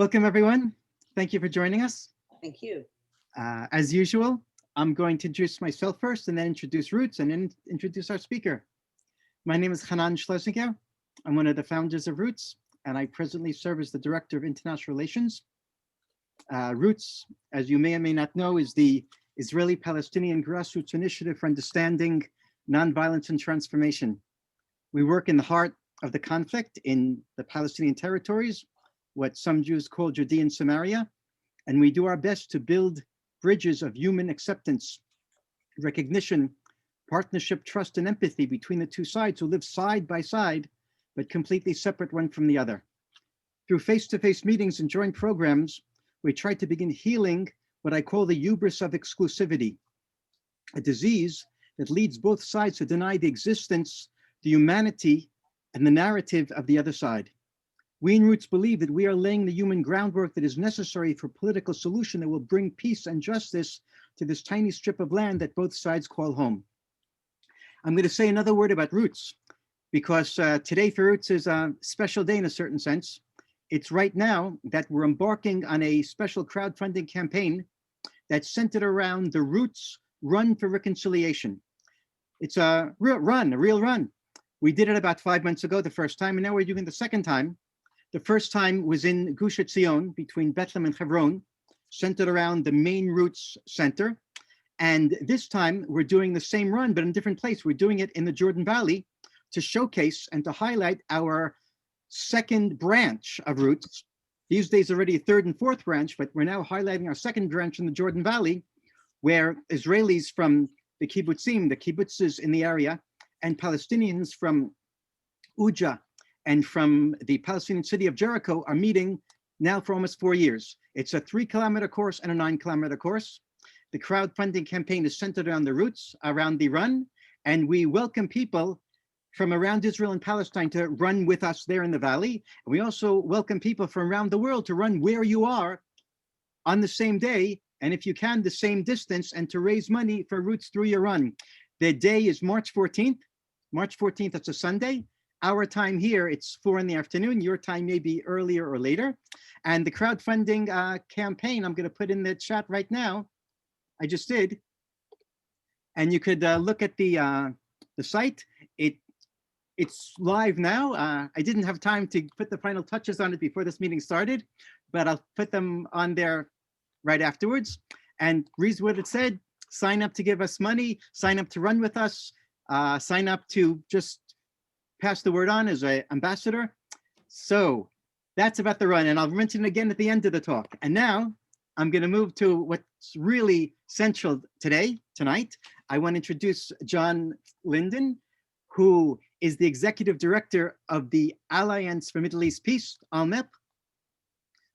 Welcome, everyone. Thank you for joining us. Thank you. As usual, I'm going to introduce myself first and then introduce Roots and then introduce our speaker. My name is Hanan Schlesinger. I'm one of the founders of Roots, and I presently serve as the Director of International Relations. Roots, as you may or may not know, is the Israeli-Palestinian grassroots initiative for understanding nonviolence and transformation. We work in the heart of the conflict in the Palestinian territories, what some Jews call Judea and Samaria, and we do our best to build bridges of human acceptance, recognition, partnership, trust, and empathy between the two sides who live side by side, but completely separate one from the other. Through face-to-face meetings and joint programs, we try to begin healing what I call the hubris of exclusivity, a disease that leads both sides to deny the existence, the humanity, and the narrative of the other side. We in Roots believe that we are laying the human groundwork that is necessary for political solution that will bring peace and justice to this tiny strip of land that both sides call home. I'm going to say another word about Roots, because today for Roots is a special day in a certain sense. It's right now that we're embarking on a special crowdfunding campaign that's centered around the Roots Run for Reconciliation. It's a real run. We did it about 5 months ago, the first time, and now we're doing the second time. The first time was in Gush Etzion between Bethlehem and Hebron, centered around the main Roots Center. And this time we're doing the same run, but in a different place. We're doing it in the Jordan Valley to showcase and to highlight our second branch of Roots. These days already a third and fourth branch, but we're now highlighting our second branch in the Jordan Valley, where Israelis from the kibbutzim, the kibbutzes in the area, and Palestinians from Uja and from the Palestinian city of Jericho are meeting now for almost 4 years. It's a 3-kilometer course and a 9-kilometer course. The crowdfunding campaign is centered around the Roots, around the run, and we welcome people from around Israel and Palestine to run with us there in the valley. And we also welcome people from around the world to run where you are on the same day, and if you can, the same distance, and to raise money for Roots through your run. The day is March 14th. March 14th, it's a Sunday. Our time here, it's 4 in the afternoon. Your time may be earlier or later. And the crowdfunding campaign, I'm going to put in the chat right now. I just did. And you could look at the site. It's live now. I didn't have time to put the final touches on it before this meeting started, but I'll put them on there right afterwards. And read what it said. Sign up to give us money. Sign up to run with us. Sign up to just pass the word on as an ambassador. So that's about the run, and I'll mention it again at the end of the talk. And now I'm going to move to what's really central tonight. I want to introduce John Linden, who is the executive director of the Alliance for Middle East Peace, ALLMEP.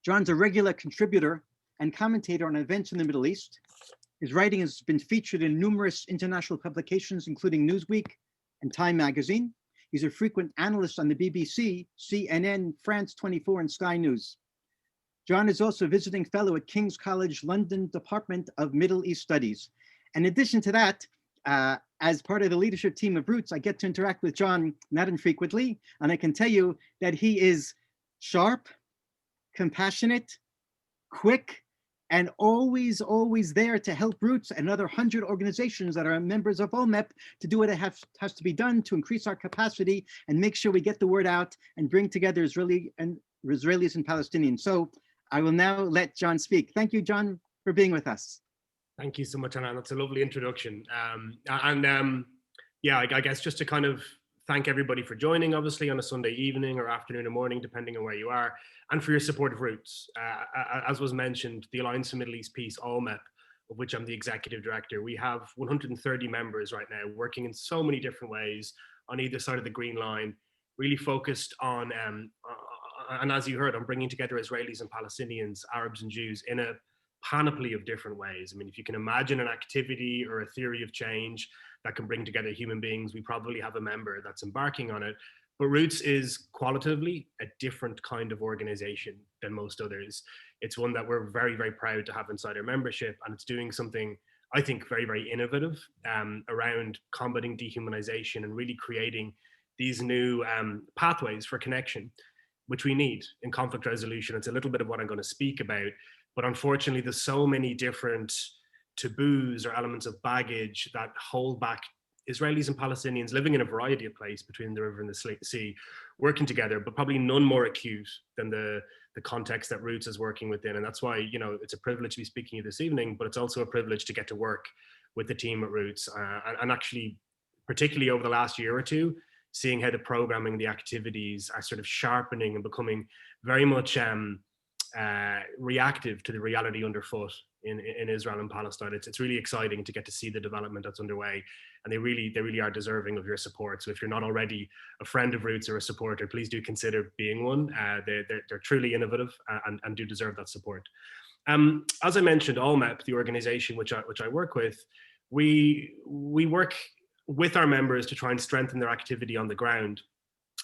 John's a regular contributor and commentator on events in the Middle East. His writing has been featured in numerous international publications, including Newsweek and Time magazine. He's a frequent analyst on the BBC, CNN, France 24, and Sky News. John is also a visiting fellow at King's College London Department of Middle East Studies. In addition to that, as part of the leadership team of Roots, I get to interact with John not infrequently, and I can tell you that he is sharp, compassionate, quick, and always there to help Roots and other 100 organizations that are members of ALLMEP to do what it has to be done to increase our capacity and make sure we get the word out and bring together Israelis and Palestinians. So I will now let John speak. Thank you, John, for being with us. Thank you so much, Anna. That's a lovely introduction. Yeah, I guess just to kind of thank everybody for joining, obviously, on a Sunday evening or afternoon or morning, depending on where you are, and for your support of Roots. As was mentioned, the Alliance for Middle East Peace, ALLMEP, of which I'm the executive director, we have 130 members right now working in so many different ways on either side of the green line, really focused on, and as you heard, on bringing together Israelis and Palestinians, Arabs and Jews in a panoply of different ways. I mean, if you can imagine an activity or a theory of change that can bring together human beings, we probably have a member that's embarking on it. But Roots is qualitatively a different kind of organization than most others. It's one that we're very, very proud to have inside our membership, and it's doing something, I think, very, very innovative around combating dehumanization and really creating these new pathways for connection. which we need in conflict resolution. It's a little bit of what I'm going to speak about, but unfortunately there's so many different taboos or elements of baggage that hold back Israelis and Palestinians living in a variety of places between the river and the sea, working together, but probably none more acute than the context that Roots is working within. And that's why, you know, it's a privilege to be speaking to you this evening, but it's also a privilege to get to work with the team at Roots. And actually, particularly over the last year or two, seeing how the programming, the activities are sort of sharpening and becoming very much reactive to the reality underfoot in Israel and Palestine. It's really exciting to get to see the development that's underway, and they really are deserving of your support. So if you're not already a friend of Roots or a supporter, please do consider being one. They're truly innovative and do deserve that support. As I mentioned, ALLMEP, the organization which I work with, we work with our members to try and strengthen their activity on the ground.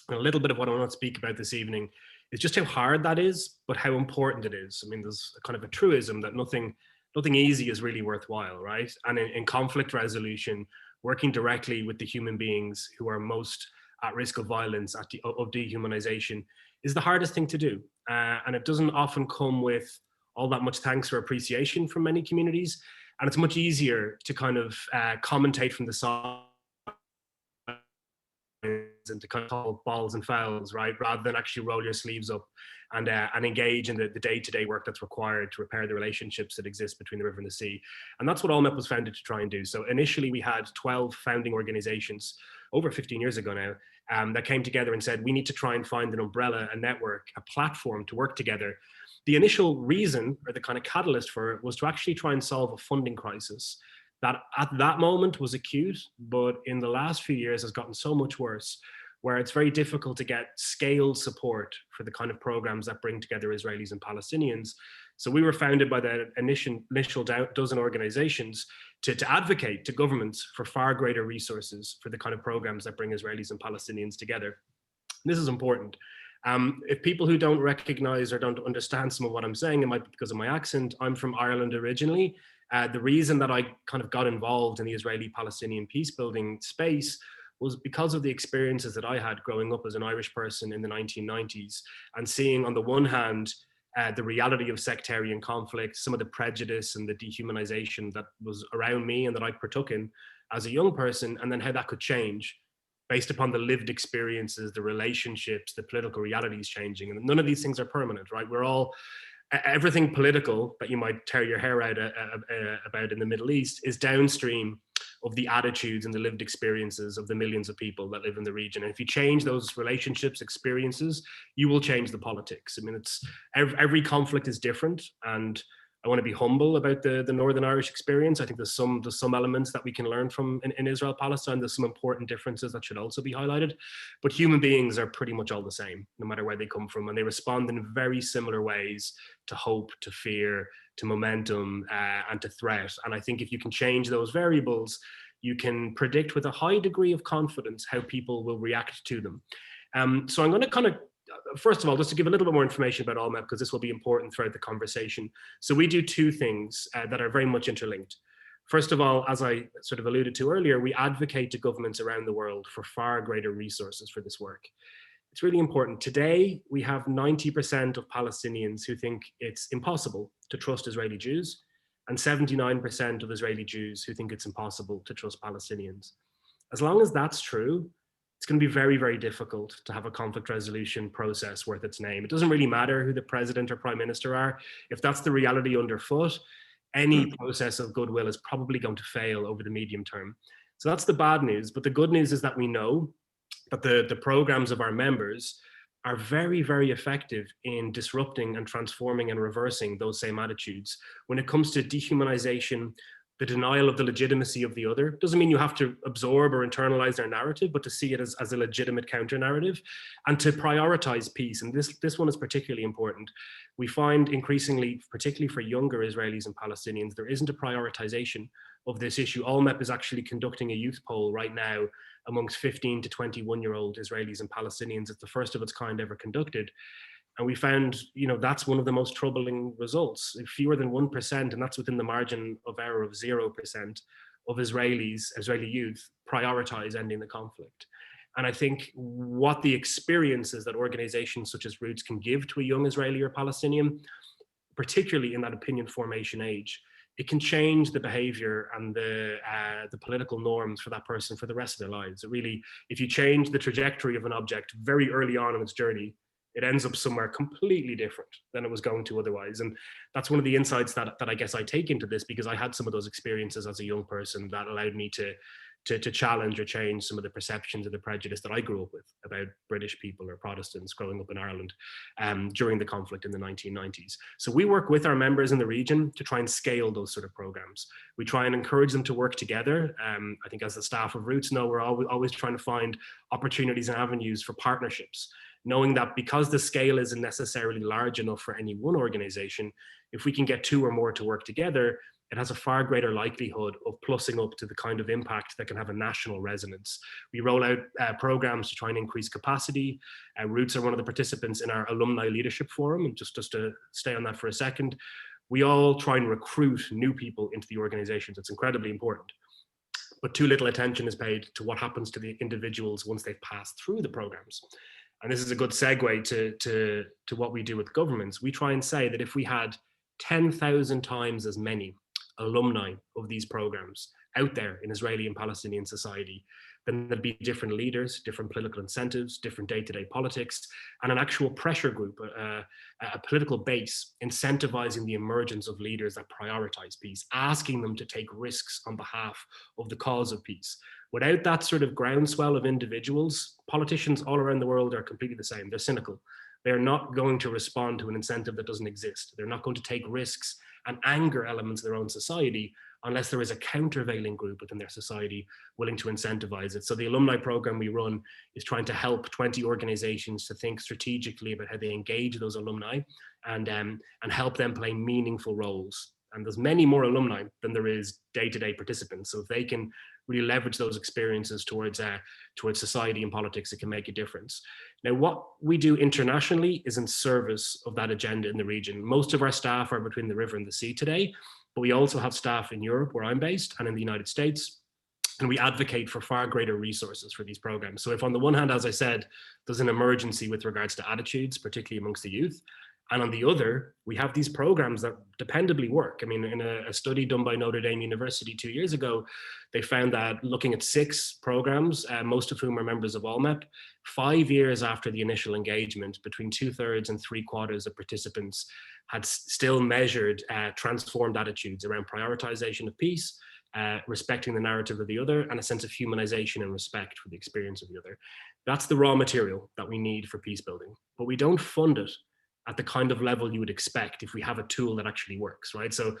And a little bit of what I want to speak about this evening is just how hard that is, but how important it is. I mean, there's kind of a truism that nothing easy is really worthwhile, right? And in conflict resolution, working directly with the human beings who are most at risk of violence, of dehumanization, is the hardest thing to do. And it doesn't often come with all that much thanks or appreciation from many communities. And it's much easier to kind of commentate from the side and to kind of call balls and fouls, right, rather than actually roll your sleeves up and engage in the day-to-day work that's required to repair the relationships that exist between the river and the sea. And that's what ALLMEP was founded to try and do. So initially we had 12 founding organizations over 15 years ago now that came together and said, we need to try and find an umbrella, a network, a platform to work together. The initial reason, or the kind of catalyst for it, was to actually try and solve a funding crisis that at that moment was acute, but in the last few years has gotten so much worse, where it's very difficult to get scaled support for the kind of programs that bring together Israelis and Palestinians. So we were founded by the initial dozen organizations to advocate to governments for far greater resources for the kind of programs that bring Israelis and Palestinians together. And this is important. If people who don't recognize or don't understand some of what I'm saying, it might be because of my accent. I'm from Ireland originally. The reason that I kind of got involved in the Israeli-Palestinian peace building space was because of the experiences that I had growing up as an Irish person in the 1990s and seeing on the one hand, the reality of sectarian conflict, some of the prejudice and the dehumanization that was around me and that I partook in as a young person, and then how that could change based upon the lived experiences, the relationships, the political realities changing. And none of these things are permanent, right? We're all, everything political that you might tear your hair out about in the Middle East is downstream of the attitudes and the lived experiences of the millions of people that live in the region. And if you change those relationships, experiences, you will change the politics. I mean, it's every conflict is different, and I want to be humble about the Northern Irish experience. I think there's some elements that we can learn from in Israel, Palestine. There's some important differences that should also be highlighted, but human beings are pretty much all the same, no matter where they come from. And they respond in very similar ways to hope, to fear, to momentum, and to threat. And I think if you can change those variables, you can predict with a high degree of confidence how people will react to them. So I'm going to kind of, first of all, just to give a little bit more information about ALLMEP, because this will be important throughout the conversation. So we do two things that are very much interlinked. First of all, as I sort of alluded to earlier, we advocate to governments around the world for far greater resources for this work. It's really important. Today, we have 90% of Palestinians who think it's impossible to trust Israeli Jews, and 79% of Israeli Jews who think it's impossible to trust Palestinians. As long as that's true, it's going to be very, very difficult to have a conflict resolution process worth its name. It doesn't really matter who the president or prime minister are. If that's the reality underfoot, any process of goodwill is probably going to fail over the medium term. So that's the bad news. But the good news is that we know that the programs of our members are very, very effective in disrupting and transforming and reversing those same attitudes. When it comes to dehumanization, the denial of the legitimacy of the other, doesn't mean you have to absorb or internalize their narrative, but to see it as a legitimate counter narrative, and to prioritize peace. And this one is particularly important. We find increasingly, particularly for younger Israelis and Palestinians, there isn't a prioritization of this issue. ALLMEP is actually conducting a youth poll right now amongst 15 to 21-year-old Israelis and Palestinians. It's the first of its kind ever conducted. And we found, that's one of the most troubling results. Fewer than 1%, and that's within the margin of error of 0% of Israeli youth prioritize ending the conflict. And I think what the experiences that organizations such as Roots can give to a young Israeli or Palestinian, particularly in that opinion formation age, it can change the behavior and the political norms for that person for the rest of their lives. It really, if you change the trajectory of an object very early on in its journey, it ends up somewhere completely different than it was going to otherwise. And that's one of the insights that I guess I take into this, because I had some of those experiences as a young person that allowed me to challenge or change some of the perceptions of the prejudice that I grew up with about British people or Protestants growing up in Ireland during the conflict in the 1990s. So we work with our members in the region to try and scale those sort of programs. We try and encourage them to work together. I think as the staff of Roots know, we're always trying to find opportunities and avenues for partnerships, knowing that because the scale isn't necessarily large enough for any one organization, if we can get two or more to work together, it has a far greater likelihood of plussing up to the kind of impact that can have a national resonance. We roll out programs to try and increase capacity. Roots are one of the participants in our alumni leadership forum. And just to stay on that for a second, we all try and recruit new people into the organizations. It's incredibly important. But too little attention is paid to what happens to the individuals once they've passed through the programs. And this is a good segue to what we do with governments. We try and say that if we had 10,000 times as many alumni of these programs out there in Israeli and Palestinian society, then there'd be different leaders, different political incentives, different day-to-day politics, and an actual pressure group, a political base incentivizing the emergence of leaders that prioritize peace, asking them to take risks on behalf of the cause of peace. Without that sort of groundswell of individuals, politicians all around the world are completely the same. They're cynical. They're not going to respond to an incentive that doesn't exist. They're not going to take risks and anger elements of their own society unless there is a countervailing group within their society willing to incentivize it. So the alumni program we run is trying to help 20 organizations to think strategically about how they engage those alumni and help them play meaningful roles. And there's many more alumni than there is day-to-day participants. So if they can really leverage those experiences towards society and politics, it can make a difference. Now, what we do internationally is in service of that agenda in the region. Most of our staff are between the river and the sea today, but we also have staff in Europe, where I'm based, and in the United States, and we advocate for far greater resources for these programs. So if on the one hand, as I said, there's an emergency with regards to attitudes, particularly amongst the youth, and on the other, we have these programs that dependably work. I mean, in a study done by Notre Dame University 2 years ago, they found that looking at 6 programs, most of whom are members of ALLMEP, 5 years after the initial engagement, between 2/3 and 3/4 of participants had still measured transformed attitudes around prioritization of peace, respecting the narrative of the other, and a sense of humanization and respect for the experience of the other. That's the raw material that we need for peace building, but we don't fund it at the kind of level you would expect if we have a tool that actually works, right? So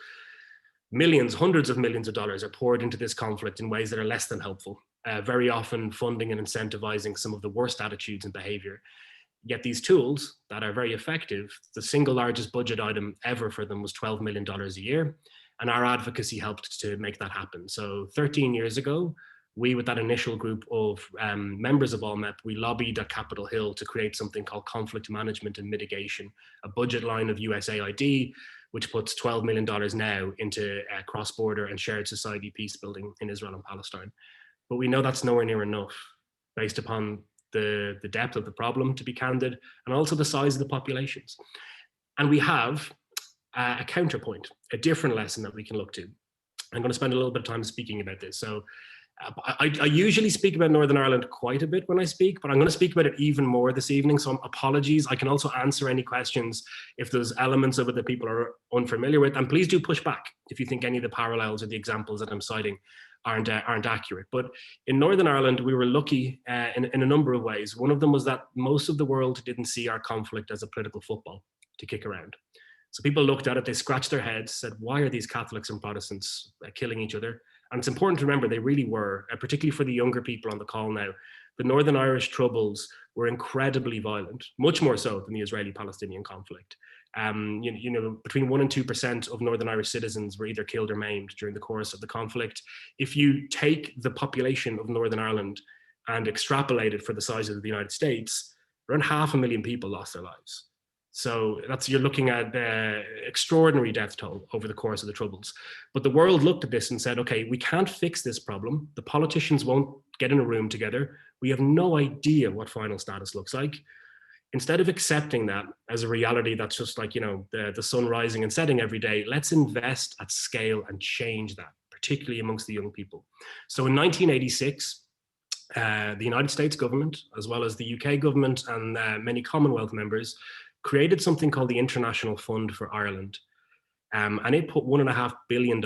millions, hundreds of millions of dollars are poured into this conflict in ways that are less than helpful, very often funding and incentivizing some of the worst attitudes and behavior. Yet these tools that are very effective, the single largest budget item ever for them was $12 million a year. And our advocacy helped to make that happen. So 13 years ago, we, with that initial group of members of ALLMEP, we lobbied at Capitol Hill to create something called conflict management and mitigation, a budget line of USAID, which puts $12 million now into cross-border and shared society peace building in Israel and Palestine. But we know that's nowhere near enough based upon the depth of the problem, to be candid, and also the size of the populations. And we have a counterpoint, a different lesson that we can look to. I'm going to spend a little bit of time speaking about this. So I usually speak about Northern Ireland quite a bit when I speak, but I'm going to speak about it even more this evening. So apologies. I can also answer any questions if there's elements of it that people are unfamiliar with. And please do push back if you think any of the parallels or the examples that I'm citing aren't accurate. But in Northern Ireland, we were lucky in a number of ways. One of them was that most of the world didn't see our conflict as a political football to kick around. So people looked at it, they scratched their heads, said, why are these Catholics and Protestants killing each other? And it's important to remember they really were, particularly for the younger people on the call now. The Northern Irish Troubles were incredibly violent, much more so than the Israeli-Palestinian conflict. Between 1% and 2% of Northern Irish citizens were either killed or maimed during the course of the conflict. If you take the population of Northern Ireland and extrapolate it for the size of the United States, around 500,000 people lost their lives. So you're looking at extraordinary death toll over the course of the Troubles. But the world looked at this and said, okay, we can't fix this problem. The politicians won't get in a room together. We have no idea what final status looks like. Instead of accepting that as a reality that's just like, the sun rising and setting every day, let's invest at scale and change that, particularly amongst the young people. So in 1986, the United States government, as well as the UK government and many Commonwealth members, created something called the International Fund for Ireland. And it put $1.5 billion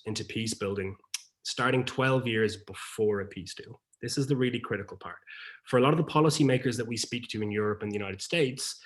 into peace building, starting 12 years before a peace deal. This is the really critical part. For a lot of the policymakers that we speak to in Europe and the United States,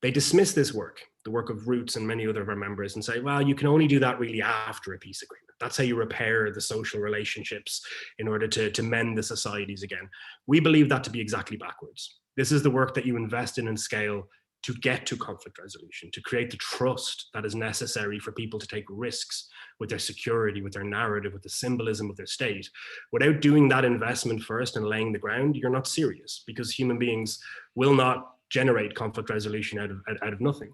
they dismiss this work, the work of Roots and many other of our members, and say, well, you can only do that really after a peace agreement. That's how you repair the social relationships in order to mend the societies again. We believe that to be exactly backwards. This is the work that you invest in and scale to get to conflict resolution, to create the trust that is necessary for people to take risks with their security, with their narrative, with the symbolism of their state. Without doing that investment first and laying the ground, you're not serious, because human beings will not generate conflict resolution out of nothing.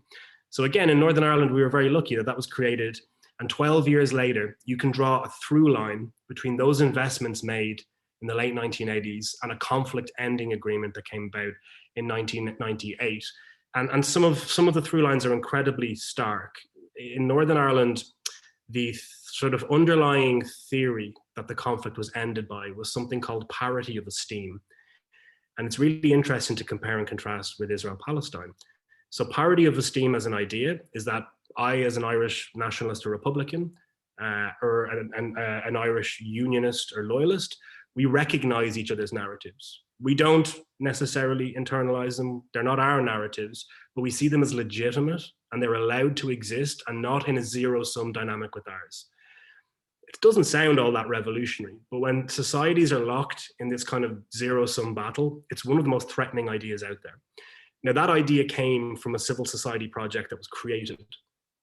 So again, in Northern Ireland, we were very lucky that that was created. And 12 years later, you can draw a through line between those investments made in the late 1980s and a conflict ending agreement that came about in 1998. And some of the through lines are incredibly stark. In Northern Ireland, the sort of underlying theory that the conflict was ended by was something called parity of esteem. And it's really interesting to compare and contrast with Israel-Palestine. So parity of esteem as an idea is that I, as an Irish nationalist or Republican, or an Irish unionist or loyalist, we recognize each other's narratives. We don't necessarily internalize them. They're not our narratives, but we see them as legitimate and they're allowed to exist and not in a zero-sum dynamic with ours. It doesn't sound all that revolutionary, but when societies are locked in this kind of zero-sum battle, it's one of the most threatening ideas out there. Now, that idea came from a civil society project that was created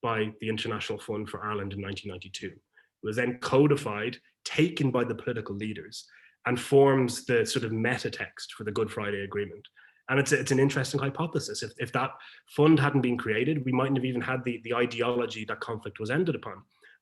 by the International Fund for Ireland in 1992. It was then codified, taken by the political leaders, and forms the sort of meta text for the Good Friday Agreement. And it's an interesting hypothesis. If that fund hadn't been created, we mightn't have even had the ideology that conflict was ended upon.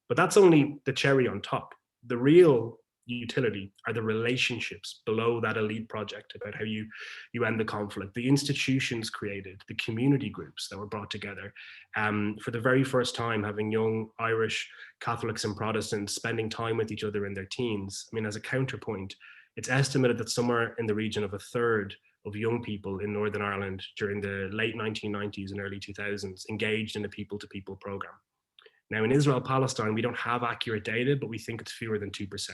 But that's only the cherry on top. The real utility are the relationships below that elite project about how you end the conflict, the institutions created, the community groups that were brought together. For the very first time, having young Irish Catholics and Protestants spending time with each other in their teens. I mean, as a counterpoint, it's estimated that somewhere in the region of a third of young people in Northern Ireland during the late 1990s and early 2000s engaged in a people-to-people program. Now, in Israel-Palestine, we don't have accurate data, but we think it's fewer than 2%.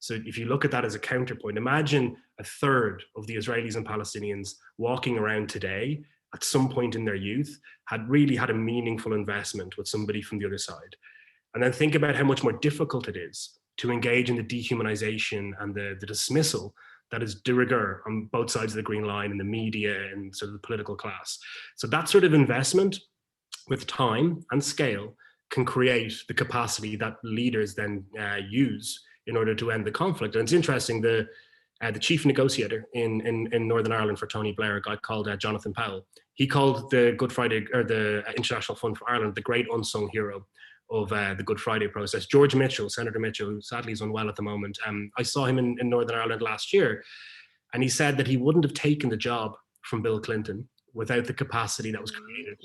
So if you look at that as a counterpoint, imagine a third of the Israelis and Palestinians walking around today at some point in their youth had really had a meaningful investment with somebody from the other side. And then think about how much more difficult it is to engage in the dehumanization and the dismissal that is de rigueur on both sides of the green line in the media and sort of the political class. So that sort of investment with time and scale can create the capacity that leaders then use in order to end the conflict. And it's interesting, the chief negotiator in Northern Ireland for Tony Blair, a guy called Jonathan Powell, he called the Good Friday, or the International Fund for Ireland, the great unsung hero of the Good Friday process. George Mitchell, Senator Mitchell, who sadly is unwell at the moment, I saw him in Northern Ireland last year, and he said that he wouldn't have taken the job from Bill Clinton without the capacity that was created.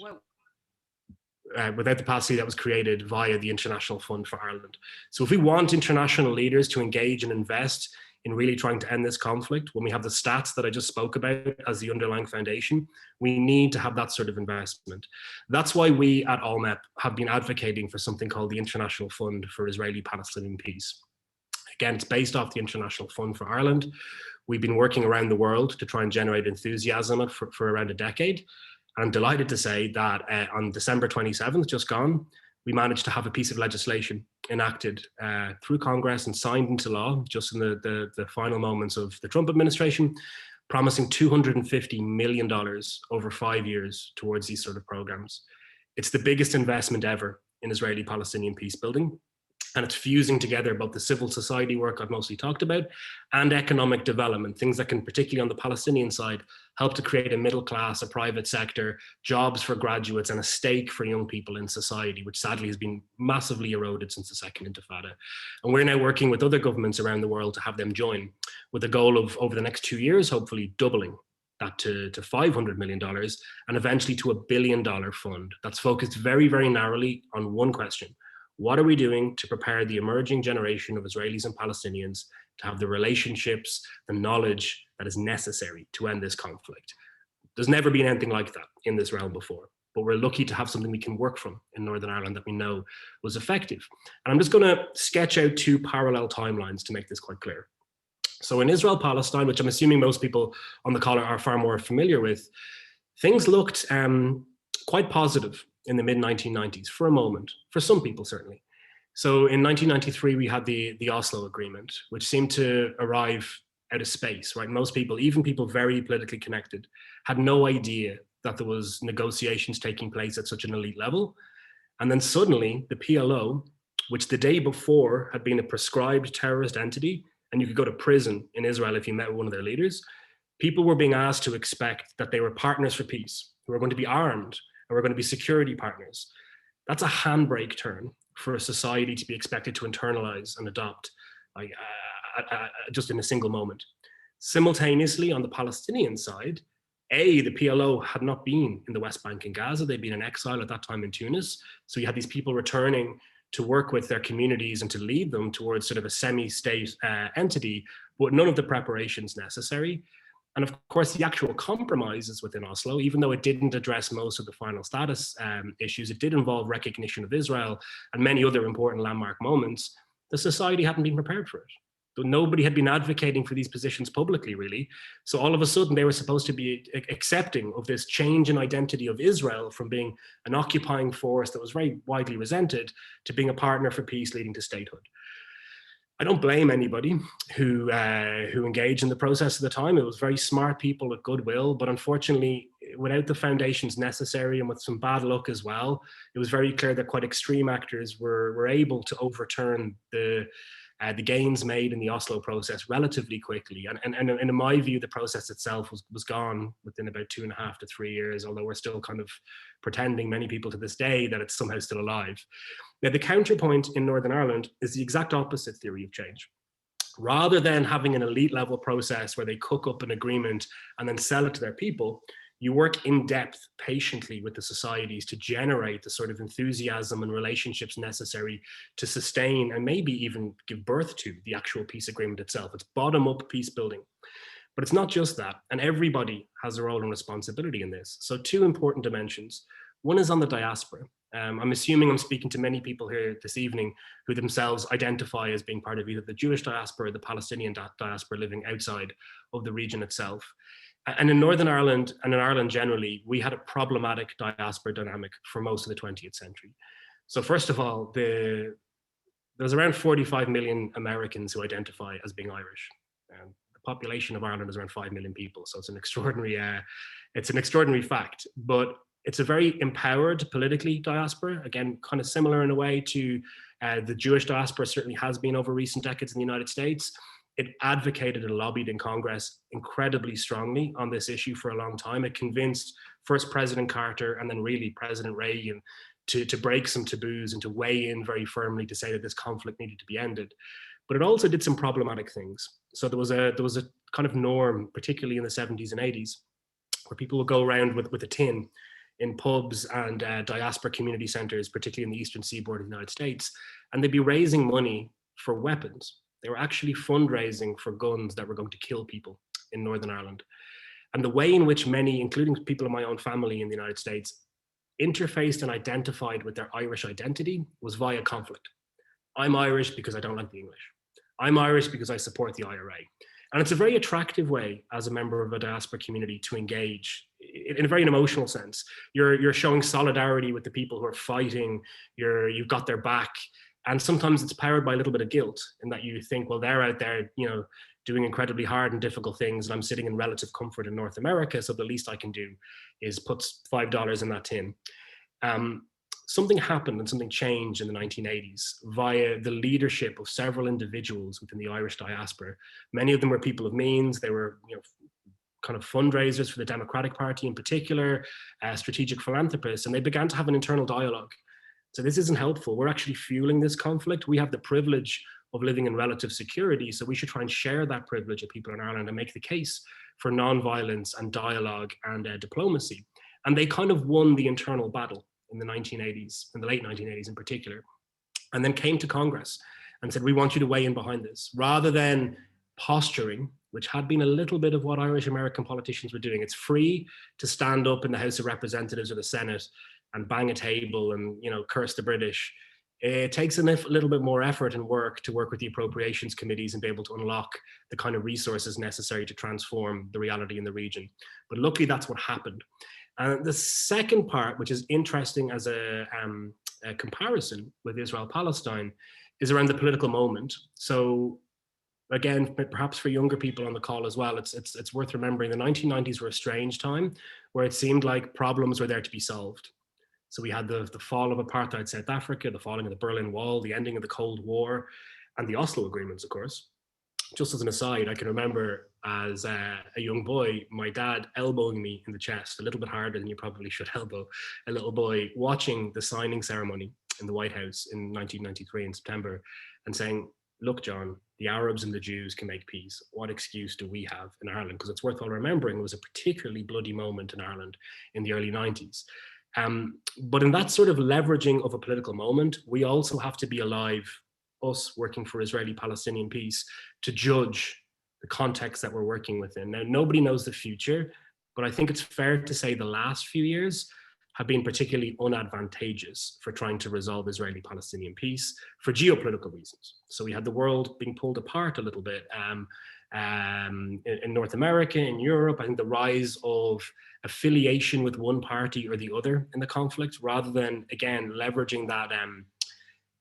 Without the capacity that was created via the International Fund for Ireland. So if we want international leaders to engage and invest in really trying to end this conflict, when we have the stats that I just spoke about as the underlying foundation, we need to have that sort of investment. That's why we at ALLMEP have been advocating for something called the International Fund for Israeli-Palestinian Peace. Again, it's based off the International Fund for Ireland. We've been working around the world to try and generate enthusiasm for around a decade. I'm delighted to say that on December 27th, just gone, we managed to have a piece of legislation enacted through Congress and signed into law just in the final moments of the Trump administration, promising $250 million over 5 years towards these sort of programs. It's the biggest investment ever in Israeli-Palestinian peace building. And it's fusing together both the civil society work I've mostly talked about and economic development, things that can, particularly on the Palestinian side, help to create a middle class, a private sector, jobs for graduates, and a stake for young people in society, which sadly has been massively eroded since the Second Intifada. And we're now working with other governments around the world to have them join, with a goal of, over the next 2 years, hopefully doubling that to $500 million and eventually to $1 billion fund that's focused very, very narrowly on one question. What are we doing to prepare the emerging generation of Israelis and Palestinians to have the relationships, the knowledge that is necessary to end this conflict? There's never been anything like that in this realm before, but we're lucky to have something we can work from in Northern Ireland that we know was effective. And I'm just going to sketch out 2 parallel timelines to make this quite clear. So in Israel-Palestine, which I'm assuming most people on the call are far more familiar with, things looked quite positive in the mid-1990s for a moment, for some people certainly. So in 1993, we had the Oslo Agreement, which seemed to arrive out of space, right? Most people, even people very politically connected, had no idea that there was negotiations taking place at such an elite level. And then suddenly the PLO, which the day before had been a prescribed terrorist entity, and you could go to prison in Israel if you met with one of their leaders, people were being asked to expect that they were partners for peace, who were going to be armed, and were going to be security partners. That's a handbrake turn for a society to be expected to internalize and adopt just in a single moment. Simultaneously, on the Palestinian side, the PLO had not been in the West Bank and Gaza. They'd been in exile at that time in Tunis. So you had these people returning to work with their communities and to lead them towards sort of a semi-state entity, but none of the preparations necessary. And of course, the actual compromises within Oslo, even though it didn't address most of the final status issues, it did involve recognition of Israel and many other important landmark moments. The society hadn't been prepared for it. Nobody had been advocating for these positions publicly, really. So all of a sudden, they were supposed to be accepting of this change in identity of Israel from being an occupying force that was very widely resented to being a partner for peace leading to statehood. I don't blame anybody who engaged in the process at the time. It was very smart people with goodwill, but unfortunately, without the foundations necessary and with some bad luck as well, it was very clear that quite extreme actors were able to overturn the gains made in the Oslo process relatively quickly. And in my view, the process itself was gone within about 2.5 to 3 years, although we're still kind of pretending, many people to this day, that it's somehow still alive. Now, the counterpoint in Northern Ireland is the exact opposite theory of change. Rather than having an elite level process where they cook up an agreement and then sell it to their people, you work in depth, patiently with the societies to generate the sort of enthusiasm and relationships necessary to sustain and maybe even give birth to the actual peace agreement itself. It's bottom-up peace building. But it's not just that, and everybody has a role and responsibility in this. So 2 important dimensions. One is on the diaspora. I'm assuming I'm speaking to many people here this evening who themselves identify as being part of either the Jewish diaspora or the Palestinian diaspora living outside of the region itself. And in Northern Ireland, and in Ireland generally, we had a problematic diaspora dynamic for most of the 20th century. So first of all, there's around 45 million Americans who identify as being Irish. The population of Ireland is around 5 million people. So it's an extraordinary fact, but it's a very empowered politically diaspora, again, kind of similar in a way to the Jewish diaspora certainly has been over recent decades in the United States. It advocated and lobbied in Congress incredibly strongly on this issue for a long time. It convinced first President Carter and then really President Reagan to break some taboos and to weigh in very firmly to say that this conflict needed to be ended. But it also did some problematic things. So there was a kind of norm, particularly in the 70s and 80s, where people would go around with a tin in pubs and diaspora community centers, particularly in the eastern seaboard of the United States, and they'd be raising money for weapons. They were actually fundraising for guns that were going to kill people in Northern Ireland. And the way in which many, including people in my own family in the United States, interfaced and identified with their Irish identity was via conflict. I'm Irish because I don't like the English. I'm Irish because I support the IRA. And it's a very attractive way as a member of a diaspora community to engage in a very emotional sense. You're showing solidarity with the people who are fighting, you've got their back. And sometimes it's powered by a little bit of guilt in that you think, well, they're out there, doing incredibly hard and difficult things, and I'm sitting in relative comfort in North America, so the least I can do is put $5 in that tin. something happened and something changed in the 1980s via the leadership of several individuals within the Irish diaspora. Many of them were people of means. They were, kind of fundraisers for the Democratic Party in particular, strategic philanthropists, and they began to have an internal dialogue. So this isn't helpful. We're actually fueling this conflict. We have the privilege of living in relative security, so we should try and share that privilege with people in Ireland and make the case for non-violence and dialogue and diplomacy. And they kind of won the internal battle in the 1980s, in the late 1980s in particular, and then came to Congress and said, we want you to weigh in behind this, rather than posturing, which had been a little bit of what Irish American politicians were doing. It's free to stand up in the House of Representatives or the Senate and bang a table and curse the British. It takes a little bit more effort and work to work with the appropriations committees and be able to unlock the kind of resources necessary to transform the reality in the region. But luckily, that's what happened. And the second part, which is interesting as a comparison with Israel-Palestine, is around the political moment. So again, perhaps for younger people on the call as well, it's worth remembering the 1990s were a strange time where it seemed like problems were there to be solved. So we had the fall of apartheid South Africa, the falling of the Berlin Wall, the ending of the Cold War, and the Oslo Agreements, of course. Just as an aside, I can remember as a young boy, my dad elbowing me in the chest, a little bit harder than you probably should elbow a little boy, watching the signing ceremony in the White House in 1993 in September, and saying, look, John, the Arabs and the Jews can make peace. What excuse do we have in Ireland? Because it's worthwhile remembering it was a particularly bloody moment in Ireland in the early 90s. But in that sort of leveraging of a political moment, we also have to be alive, us working for Israeli-Palestinian peace, to judge the context that we're working within. Now, nobody knows the future, but I think it's fair to say the last few years have been particularly unadvantageous for trying to resolve Israeli-Palestinian peace for geopolitical reasons. So we had the world being pulled apart a little bit in North America, in Europe. I think the rise of affiliation with one party or the other in the conflict, rather than, again, leveraging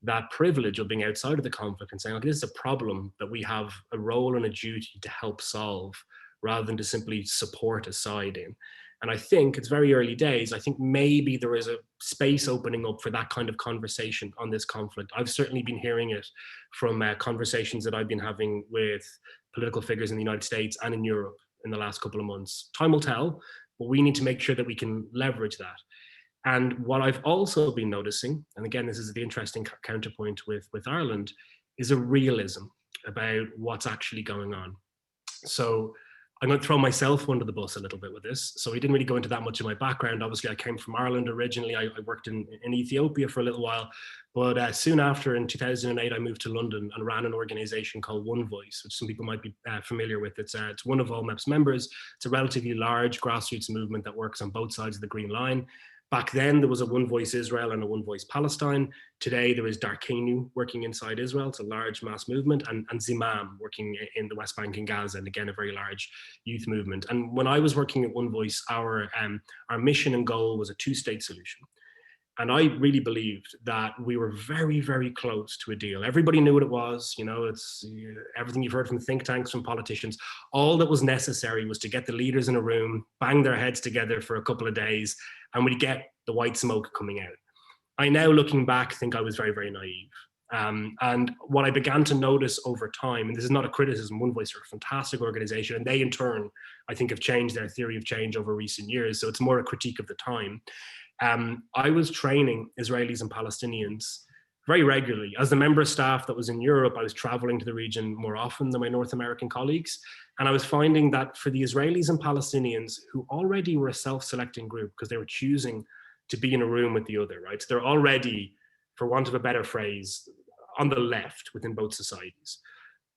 that privilege of being outside of the conflict and saying, okay, this is a problem that we have a role and a duty to help solve, rather than to simply support a side in. And I think it's very early days. I think maybe there is a space opening up for that kind of conversation on this conflict. I've certainly been hearing it from conversations that I've been having with political figures in the United States and in Europe in the last couple of months. Time will tell, but we need to make sure that we can leverage that. And what I've also been noticing, and again, this is the interesting counterpoint with Ireland, is a realism about what's actually going on. So I'm going to throw myself under the bus a little bit with this. So we didn't really go into that much of my background. Obviously, I came from Ireland originally. I worked in Ethiopia for a little while. But soon after, in 2008, I moved to London and ran an organization called One Voice, which some people might be familiar with. It's one of ALLMEP's members. It's a relatively large grassroots movement that works on both sides of the Green Line. Back then, there was a One Voice Israel and a One Voice Palestine. Today, there is Darkenu working inside Israel. It's a large mass movement, and Zimam working in the West Bank and Gaza, and again, a very large youth movement. And when I was working at One Voice, our mission and goal was a two-state solution. And I really believed that we were very, very close to a deal. Everybody knew what it was. It's everything you've heard from think tanks, from politicians. All that was necessary was to get the leaders in a room, bang their heads together for a couple of days, and we'd get the white smoke coming out. I now, looking back, think I was very, very naive. And what I began to notice over time, and this is not a criticism, One Voice are a fantastic organization, and they in turn, I think, have changed their theory of change over recent years. So it's more a critique of the time. I was training Israelis and Palestinians very regularly. As the member of staff that was in Europe, I was traveling to the region more often than my North American colleagues. And I was finding that for the Israelis and Palestinians, who already were a self-selecting group because they were choosing to be in a room with the other, right? So they're already, for want of a better phrase, on the left within both societies.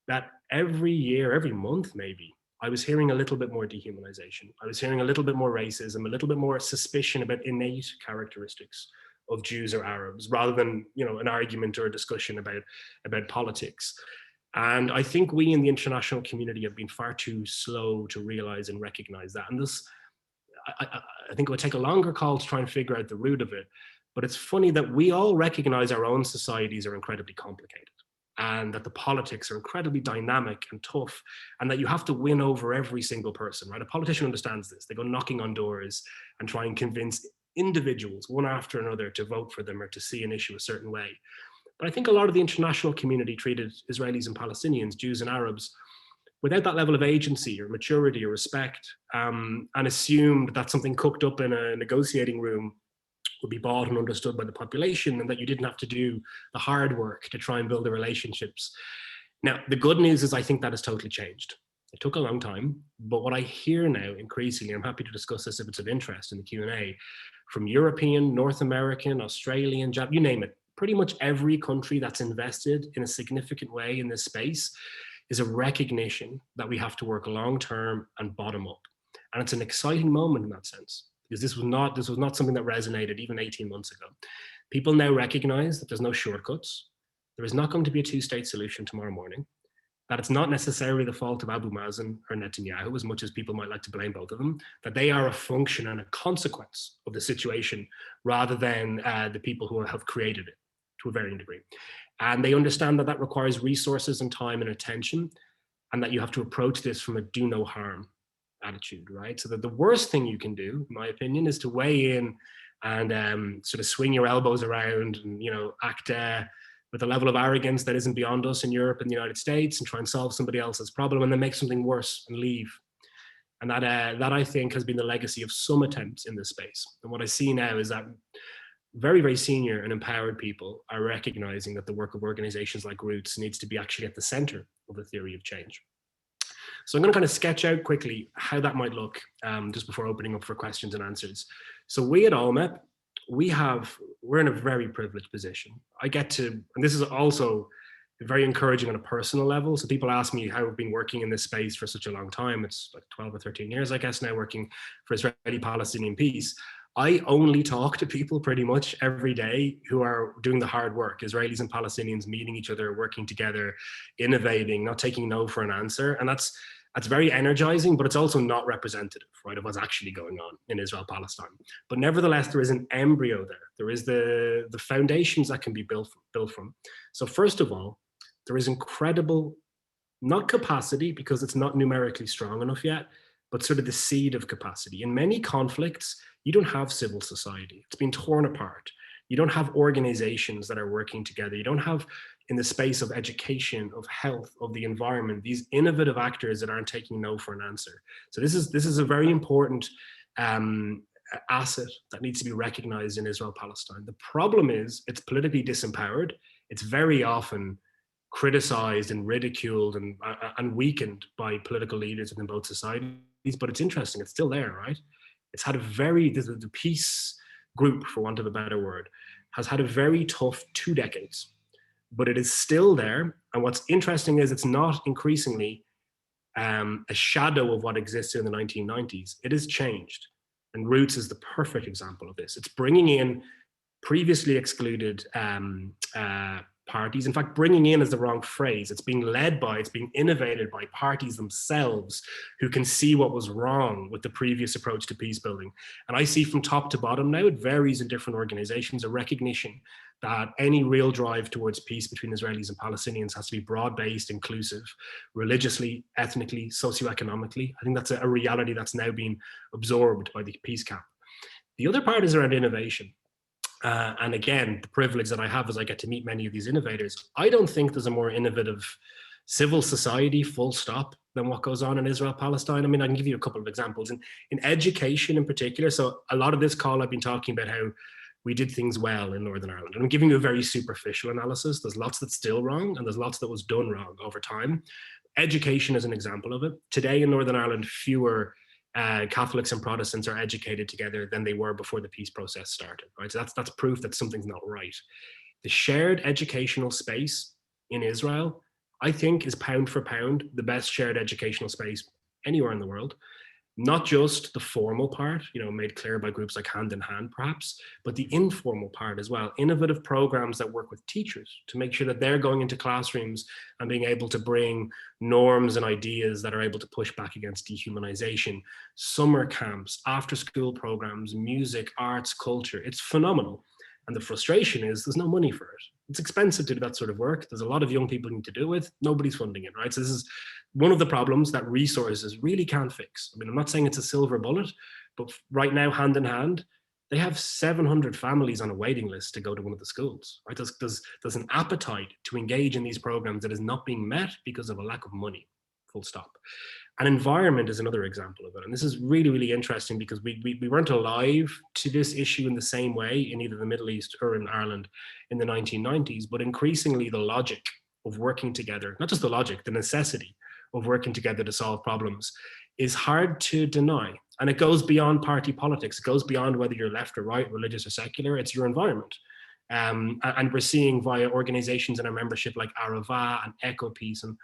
That every year, every month maybe, I was hearing a little bit more dehumanization. I was hearing a little bit more racism, a little bit more suspicion about innate characteristics of Jews or Arabs, rather than an argument or a discussion about politics. And I think we in the international community have been far too slow to realize and recognize that. And this, I think it would take a longer call to try and figure out the root of it. But it's funny that we all recognize our own societies are incredibly complicated, and that the politics are incredibly dynamic and tough, and that you have to win over every single person, right? A politician understands this. They go knocking on doors and try and convince individuals, one after another, to vote for them or to see an issue a certain way. But I think a lot of the international community treated Israelis and Palestinians, Jews and Arabs, without that level of agency or maturity or respect, and assumed that something cooked up in a negotiating room would be bought and understood by the population, and that you didn't have to do the hard work to try and build the relationships. Now, the good news is I think that has totally changed. It took a long time, but what I hear now increasingly, I'm happy to discuss this if it's of interest in the Q&A, from European, North American, Australian, you name it, pretty much every country that's invested in a significant way in this space is a recognition that we have to work long-term and bottom up. And it's an exciting moment in that sense, because this was not something that resonated even 18 months ago. People now recognize that there's no shortcuts. There is not going to be a two-state solution tomorrow morning, that it's not necessarily the fault of Abu Mazen or Netanyahu, as much as people might like to blame both of them, that they are a function and a consequence of the situation rather than the people who have created it to a varying degree. And they understand that that requires resources and time and attention, and that you have to approach this from a do no harm attitude, right? So that the worst thing you can do, in my opinion, is to weigh in and sort of swing your elbows around and, you know, act with a level of arrogance that isn't beyond us in Europe and the United States, and try and solve somebody else's problem and then make something worse and leave. And that I think has been the legacy of some attempts in this space. And what I see now is that very, very senior and empowered people are recognizing that the work of organizations like Roots needs to be actually at the center of the theory of change. So I'm going to kind of sketch out quickly how that might look just before opening up for questions and answers. So we at ALLMEP, we're in a very privileged position. I get to, and this is also very encouraging on a personal level. So people ask me how I've been working in this space for such a long time. It's like 12 or 13 years, I guess, now working for Israeli-Palestinian Peace. I only talk to people pretty much every day who are doing the hard work, Israelis and Palestinians meeting each other, working together, innovating, not taking no for an answer. And that's very energizing, but it's also not representative, right, of what's actually going on in Israel-Palestine. But nevertheless, there is an embryo there. There is the foundations that can be built from. So first of all, there is incredible, not capacity, because it's not numerically strong enough yet, but sort of the seed of capacity. In many conflicts, you don't have civil society. It's been torn apart. You don't have organizations that are working together. You don't have, in the space of education, of health, of the environment, these innovative actors that aren't taking no for an answer. So this is a very important asset that needs to be recognized in Israel-Palestine. The problem is it's politically disempowered. It's very often criticized and ridiculed and weakened by political leaders within both societies. But it's interesting, it's still there, right? It's had the peace group, for want of a better word, has had a very tough 2 decades, but it is still there. And what's interesting is it's not increasingly a shadow of what existed in the 1990s. It has changed. And Roots is the perfect example of this. It's bringing in previously excluded parties. In fact, bringing in is the wrong phrase. It's being innovated by parties themselves who can see what was wrong with the previous approach to peace building. And I see from top to bottom now, it varies in different organizations, a recognition that any real drive towards peace between Israelis and Palestinians has to be broad-based, inclusive, religiously, ethnically, socioeconomically. I think that's a reality that's now being absorbed by the peace camp. The other part is around innovation. And again, the privilege that I have is I get to meet many of these innovators. I don't think there's a more innovative civil society, full stop, than what goes on in Israel-Palestine. I mean, I can give you a couple of examples. In education in particular, so a lot of this call I've been talking about how we did things well in Northern Ireland. And I'm giving you a very superficial analysis. There's lots that's still wrong, and there's lots that was done wrong over time. Education is an example of it. Today in Northern Ireland, fewer Catholics and Protestants are educated together than they were before the peace process started, right? So that's proof that something's not right. The shared educational space in Israel, I think, is pound for pound the best shared educational space anywhere in the world. Not just the formal part, made clear by groups like Hand in Hand, perhaps, but the informal part as well. Innovative programs that work with teachers to make sure that they're going into classrooms and being able to bring norms and ideas that are able to push back against dehumanization. Summer camps, after school programs, music, arts, culture. It's phenomenal. And the frustration is there's no money for it. It's expensive to do that sort of work. There's a lot of young people you need to do with. Nobody's funding it, right? So this is one of the problems that resources really can't fix. I mean, I'm not saying it's a silver bullet, but right now, Hand in Hand they have 700 families on a waiting list to go to one of the schools, right? There's an appetite to engage in these programs that is not being met because of a lack of money, full stop. And environment is another example of it. And this is really, really interesting because we weren't alive to this issue in the same way in either the Middle East or in Ireland in the 1990s, but increasingly the logic of working together, not just the logic, the necessity of working together to solve problems is hard to deny. And it goes beyond party politics. It goes beyond whether you're left or right, religious or secular. It's your environment. And we're seeing via organizations in our membership like Arava and Echo Peace and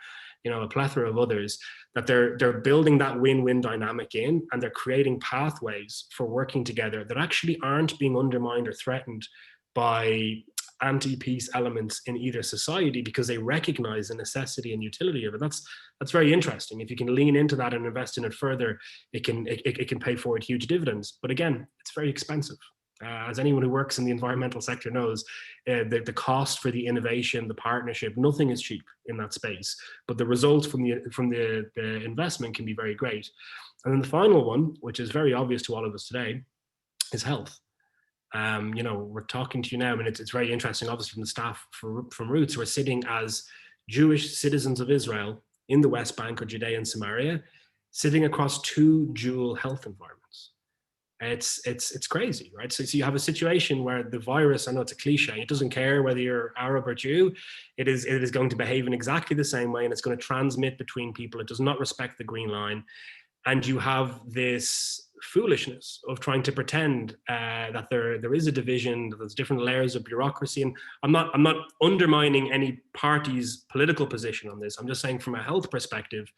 a plethora of others, that they're building that win-win dynamic in, and they're creating pathways for working together that actually aren't being undermined or threatened by anti-peace elements in either society, because they recognize the necessity and utility of it. That's very interesting. If you can lean into that and invest in it further, it can pay forward huge dividends. But again, it's very expensive. As anyone who works in the environmental sector knows, the cost for the innovation, the partnership, nothing is cheap in that space. But the results from the investment can be very great. And then the final one, which is very obvious to all of us today, is health. We're talking to you now, and it's very interesting, obviously, from the staff from Roots, who are sitting as Jewish citizens of Israel in the West Bank or Judea and Samaria, sitting across two dual health environments. It's crazy, right? So you have a situation where the virus, I know it's a cliche, it doesn't care whether you're Arab or Jew, it is going to behave in exactly the same way, and it's going to transmit between people. It does not respect the green line. And you have this foolishness of trying to pretend that there is a division, that there's different layers of bureaucracy. And I'm not undermining any party's political position on this. I'm just saying, from a health perspective,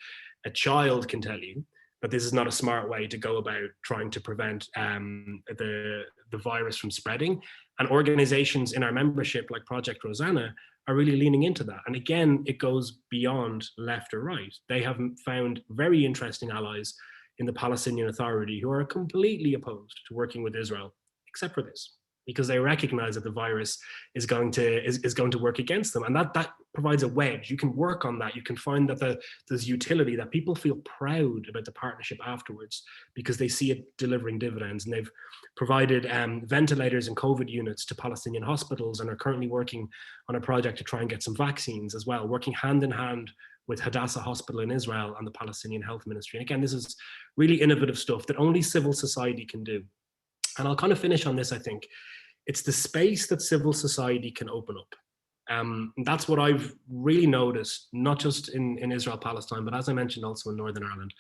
a child can tell you that this is not a smart way to go about trying to prevent the virus from spreading. And organizations in our membership, like Project Rosanna, are really leaning into that. And again, it goes beyond left or right. They have found very interesting allies in the Palestinian Authority who are completely opposed to working with Israel, except for this, because they recognize that the virus is going to work against them. And that provides a wedge. You can work on that. You can find that there's utility, that people feel proud about the partnership afterwards because they see it delivering dividends. And they've provided ventilators and COVID units to Palestinian hospitals, and are currently working on a project to try and get some vaccines as well, working hand in hand with Hadassah Hospital in Israel and the Palestinian Health Ministry. And again, this is really innovative stuff that only civil society can do. And I'll kind of finish on this, I think. It's the space that civil society can open up. That's what I've really noticed, not just in Israel, Palestine, but as I mentioned, also in Northern Ireland.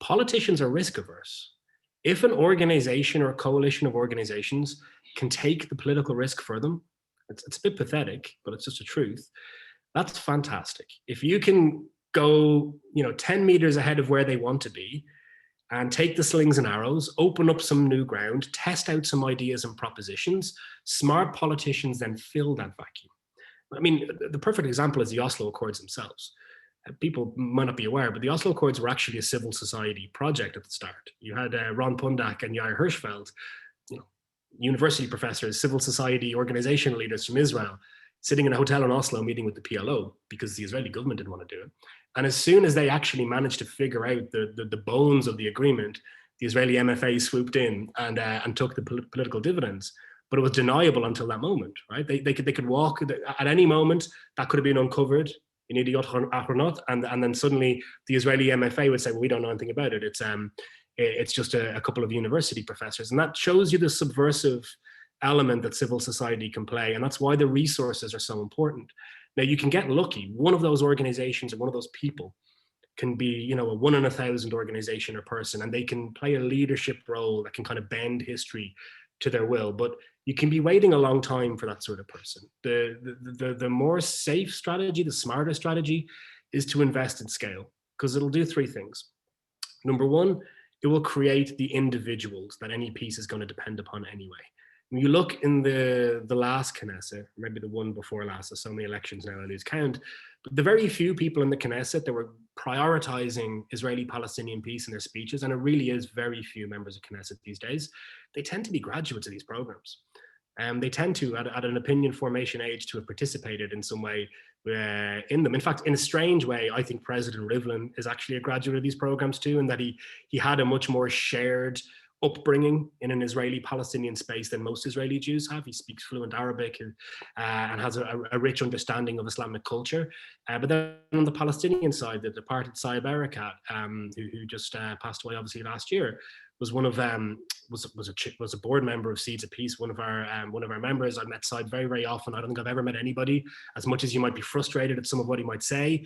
Politicians are risk averse. If an organization or a coalition of organizations can take the political risk for them, it's a bit pathetic, but it's just the truth. That's fantastic. If you can go 10 meters ahead of where they want to be, and take the slings and arrows, open up some new ground, test out some ideas and propositions, smart politicians then fill that vacuum. I mean, the perfect example is the Oslo Accords themselves. People might not be aware, but the Oslo Accords were actually a civil society project at the start. You had Ron Pundak and Yair Hirschfeld, university professors, civil society organization leaders from Israel, sitting in a hotel in Oslo meeting with the PLO because the Israeli government didn't want to do it. And as soon as they actually managed to figure out the bones of the agreement, the Israeli MFA swooped in and took the political dividends. But it was deniable until that moment, right? They could walk at any moment. That could have been uncovered. You need to Achronot, and then suddenly the Israeli MFA would say, well, we don't know anything about it. It's just a couple of university professors. And that shows you the subversive element that civil society can play. And that's why the resources are so important. Now, you can get lucky. One of those organizations or one of those people can be, a 1 in 1,000 organization or person, and they can play a leadership role that can kind of bend history to their will. But you can be waiting a long time for that sort of person. The more safe strategy, the smarter strategy, is to invest in scale, because it'll do three things. Number one, it will create the individuals that any peace is going to depend upon anyway. When you look in the last Knesset, maybe the one before last, there's so many elections now I lose count, but the very few people in the Knesset that were prioritizing Israeli-Palestinian peace in their speeches, and it really is very few members of Knesset these days, they tend to be graduates of these programs. They tend to, at an opinion formation age, to have participated in some way in them. In fact, in a strange way, I think President Rivlin is actually a graduate of these programs too, and that he had a much more shared upbringing in an Israeli-Palestinian space than most Israeli Jews have. He speaks fluent Arabic and has a rich understanding of Islamic culture. But then on the Palestinian side, the departed Saeb Erekat, who just passed away obviously last year, was one of was a board member of Seeds of Peace. One of our members. I met Saeb very, very often. I don't think I've ever met anybody, as much as you might be frustrated at some of what he might say,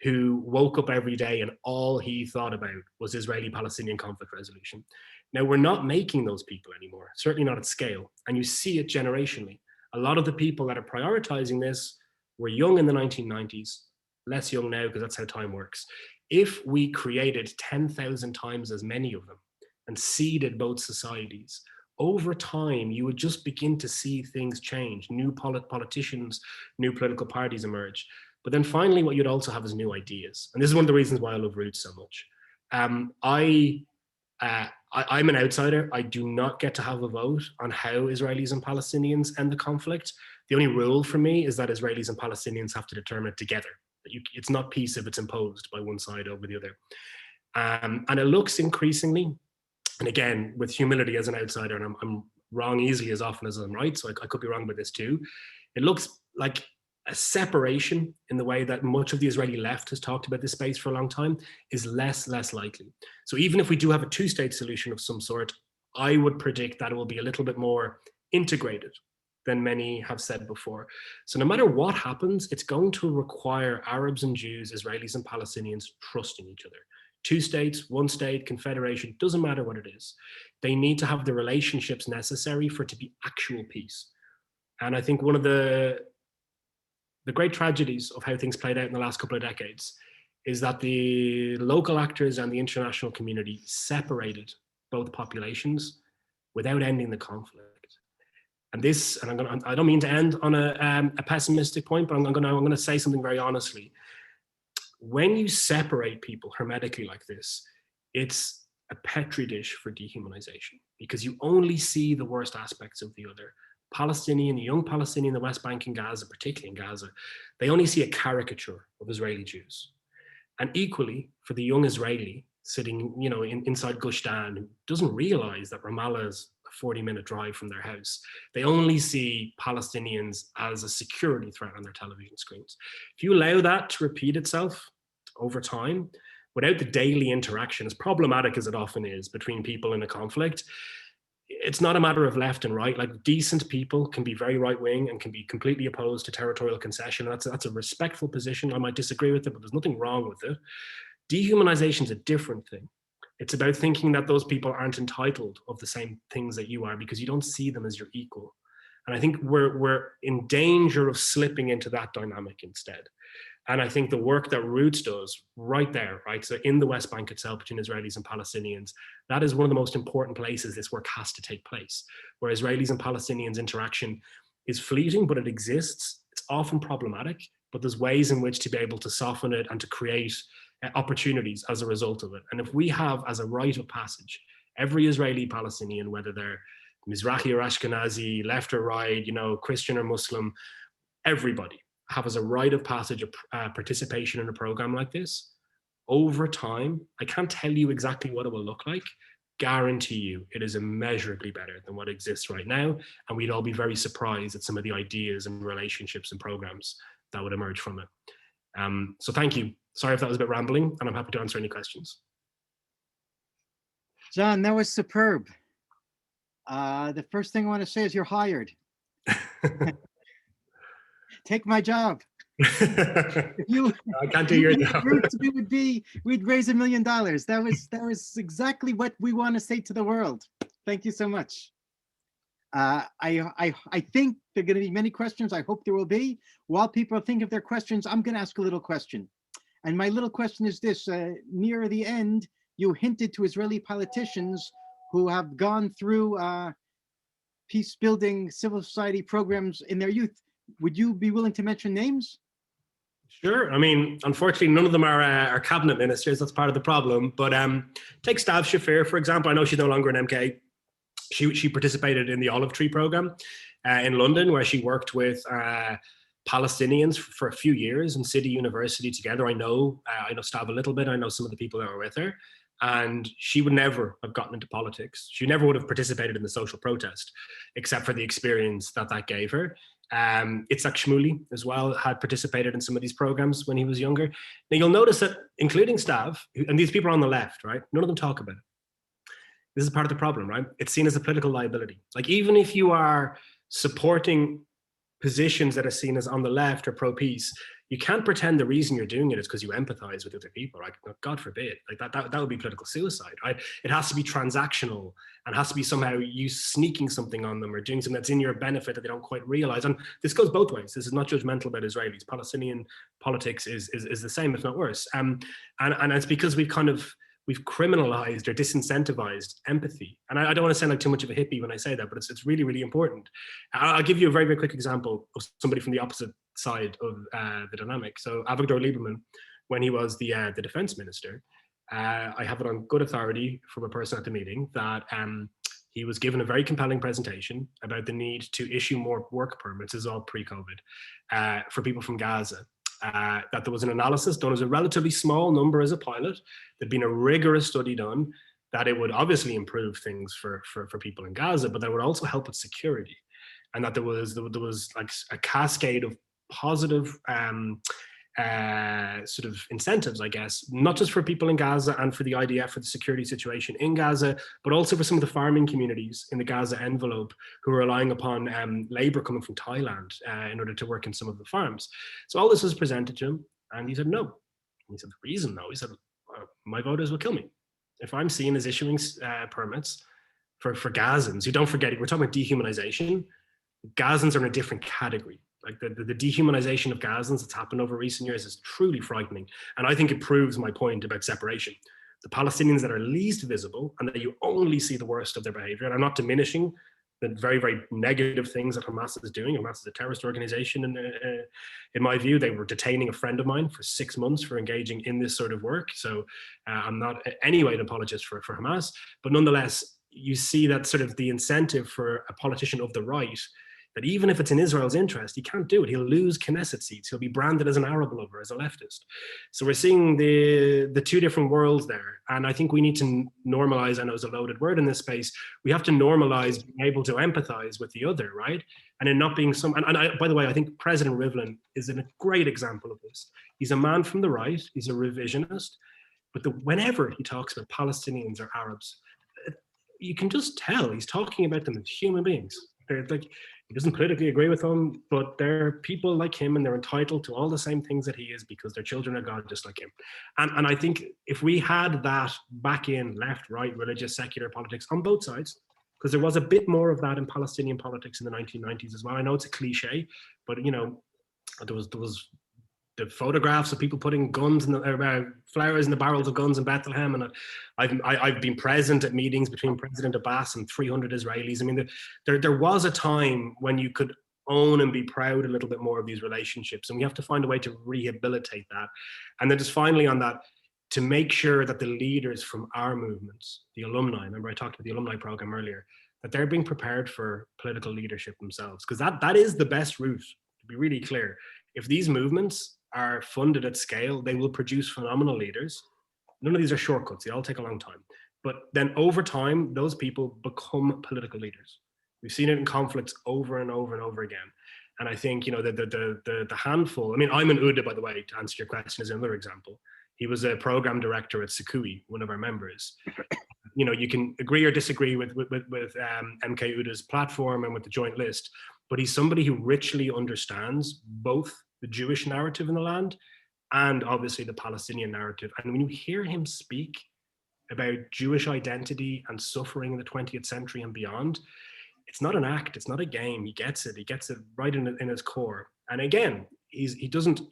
who woke up every day and all he thought about was Israeli-Palestinian conflict resolution. Now, we're not making those people anymore, certainly not at scale. And you see it generationally. A lot of the people that are prioritizing this were young in the 1990s, less young now because that's how time works. If we created 10,000 times as many of them and seeded both societies, over time, you would just begin to see things change. New politicians, new political parties emerge. But then finally, what you'd also have is new ideas. And this is one of the reasons why I love Roots so much. I'm an outsider. I do not get to have a vote on how Israelis and Palestinians end the conflict. The only rule for me is that Israelis and Palestinians have to determine it together. It's not peace if it's imposed by one side over the other. And it looks increasingly, and again, with humility as an outsider, and I'm wrong easily as often as I'm right, so I could be wrong about this too. It looks like a separation in the way that much of the Israeli left has talked about this space for a long time is less likely. So even if we do have a two-state solution of some sort, I would predict that it will be a little bit more integrated than many have said before. So no matter what happens, it's going to require Arabs and Jews, Israelis and Palestinians trusting each other. Two states, one state, confederation, doesn't matter what it is. They need to have the relationships necessary for it to be actual peace. And I think one of the great tragedies of how things played out in the last couple of decades is that the local actors and the international community separated both populations without ending the conflict. And this, and I don't mean to end on a pessimistic point, but I'm going to say something very honestly. When you separate people hermetically like this, it's a petri dish for dehumanization, because you only see the worst aspects of the other. Palestinian, the young Palestinian in the West Bank and Gaza, particularly in Gaza, they only see a caricature of Israeli Jews. And equally, for the young Israeli sitting, inside Gush Dan, who doesn't realize that Ramallah is a 40-minute drive from their house, they only see Palestinians as a security threat on their television screens. If you allow that to repeat itself over time, without the daily interaction, as problematic as it often is between people in a conflict, it's not a matter of left and right. Like, decent people can be very right-wing and can be completely opposed to territorial concession. That's a respectful position. I might disagree with it, but there's nothing wrong with it. Dehumanization is a different thing. It's about thinking that those people aren't entitled of the same things that you are because you don't see them as your equal. And I think we're in danger of slipping into that dynamic instead. And I think the work that Roots does right there, right? So in the West Bank itself, between Israelis and Palestinians, that is one of the most important places this work has to take place, where Israelis and Palestinians interaction is fleeting, but it exists. It's often problematic, but there's ways in which to be able to soften it and to create opportunities as a result of it. And if we have as a rite of passage, every Israeli Palestinian, whether they're Mizrahi or Ashkenazi, left or right, Christian or Muslim, everybody have as a rite of passage a participation in a program like this, over time, I can't tell you exactly what it will look like. Guarantee you it is immeasurably better than what exists right now. And we'd all be very surprised at some of the ideas and relationships and programs that would emerge from it. So thank you. Sorry if that was a bit rambling, and I'm happy to answer any questions. John, that was superb. The first thing I want to say is you're hired. Take my job. I can't do your job. We'd raise $1 million. That was exactly what we want to say to the world. Thank you so much. I think there are going to be many questions. I hope there will be. While people think of their questions, I'm going to ask a little question. And my little question is this: near the end, you hinted to Israeli politicians who have gone through peace building civil society programs in their youth. Would you be willing to mention names? Sure. I mean, unfortunately, none of them are cabinet ministers. That's part of the problem. But take Stav Shafir, for example. I know she's no longer an MK. She participated in the Olive Tree program in London, where she worked with Palestinians for a few years in City University together. I know Stav a little bit. I know some of the people that were with her. And she would never have gotten into politics. She never would have participated in the social protest, except for the experience that that gave her. Itzhak Shmuley as well had participated in some of these programs when he was younger. Now you'll notice that, including Stav, and these people are on the left, right? None of them talk about it. This is part of the problem, right? It's seen as a political liability. Like, even if you are supporting positions that are seen as on the left or pro-peace, you can't pretend the reason you're doing it is because you empathize with other people, right? God forbid, like that would be political suicide, right? It has to be transactional and has to be somehow you sneaking something on them or doing something that's in your benefit that they don't quite realize. And this goes both ways. This is not judgmental about Israelis. Palestinian politics is the same, if not worse. And it's because we've criminalized or disincentivized empathy. And I don't want to sound like too much of a hippie when I say that, but it's really, really important. I'll give you a very, very quick example of somebody from the opposite side of the dynamic. So Avigdor Lieberman, when he was the defense minister, I have it on good authority from a person at the meeting that he was given a very compelling presentation about the need to issue more work permits, this is all pre-COVID, for people from Gaza. That there was an analysis done as a relatively small number as a pilot. There'd been a rigorous study done that it would obviously improve things for people in Gaza, but that would also help with security, and that there was like a cascade of positive sort of incentives, I guess, not just for people in Gaza and for the IDF for the security situation in Gaza, but also for some of the farming communities in the Gaza envelope who are relying upon labor coming from Thailand in order to work in some of the farms. So all this was presented to him, and he said no. And he said, the reason though, he said, my voters will kill me if I'm seen as issuing permits for Gazans. You don't forget, we're talking about dehumanization. Gazans are in a different category. Like the dehumanization of Gazans that's happened over recent years is truly frightening. And I think it proves my point about separation. The Palestinians that are least visible and that you only see the worst of their behavior, and I'm not diminishing the very, very negative things that Hamas is doing. Hamas is a terrorist organization. And in my view, they were detaining a friend of mine for 6 months for engaging in this sort of work. So I'm not anyway an apologist for Hamas, but nonetheless, you see that sort of the incentive for a politician of the right, that even if it's in Israel's interest, he can't do it. He'll lose Knesset seats. He'll be branded as an Arab lover, as a leftist. So we're seeing the two different worlds there. And I think we need to normalize, I know it's a loaded word in this space, we have to normalize being able to empathize with the other, right? And in not being by the way, I think President Rivlin is a great example of this. He's a man from the right, he's a revisionist, but whenever he talks about Palestinians or Arabs, you can just tell he's talking about them as human beings. They're like, he doesn't politically agree with them, but they're people like him and they're entitled to all the same things that he is because they're children of God just like him. And I think if we had that back in left, right, religious, secular politics on both sides, because there was a bit more of that in Palestinian politics in the 1990s as well. I know it's a cliche, but you know, there was the photographs of people putting guns in flowers in the barrels of guns in Bethlehem, and I've been present at meetings between President Abbas and 300 Israelis. I mean, there was a time when you could own and be proud a little bit more of these relationships, and we have to find a way to rehabilitate that. And then just finally on that, to make sure that the leaders from our movements, the alumni, remember I talked about the alumni program earlier, that they're being prepared for political leadership themselves, because that is the best route, to be really clear. If these movements are funded at scale, they will produce phenomenal leaders. None of these are shortcuts, they all take a long time. But then over time, those people become political leaders. We've seen it in conflicts over and over and over again. And I think, you know, the handful, I mean, Ayman Uda, by the way, to answer your question, is another example. He was a program director at Sikui, one of our members. You know, you can agree or disagree with MK Uda's platform and with the joint list, but he's somebody who richly understands both the Jewish narrative in the land and obviously the Palestinian narrative. And when you hear him speak about Jewish identity and suffering in the 20th century and beyond, it's not an act, it's not a game. He gets it right in his core. And again, he doesn't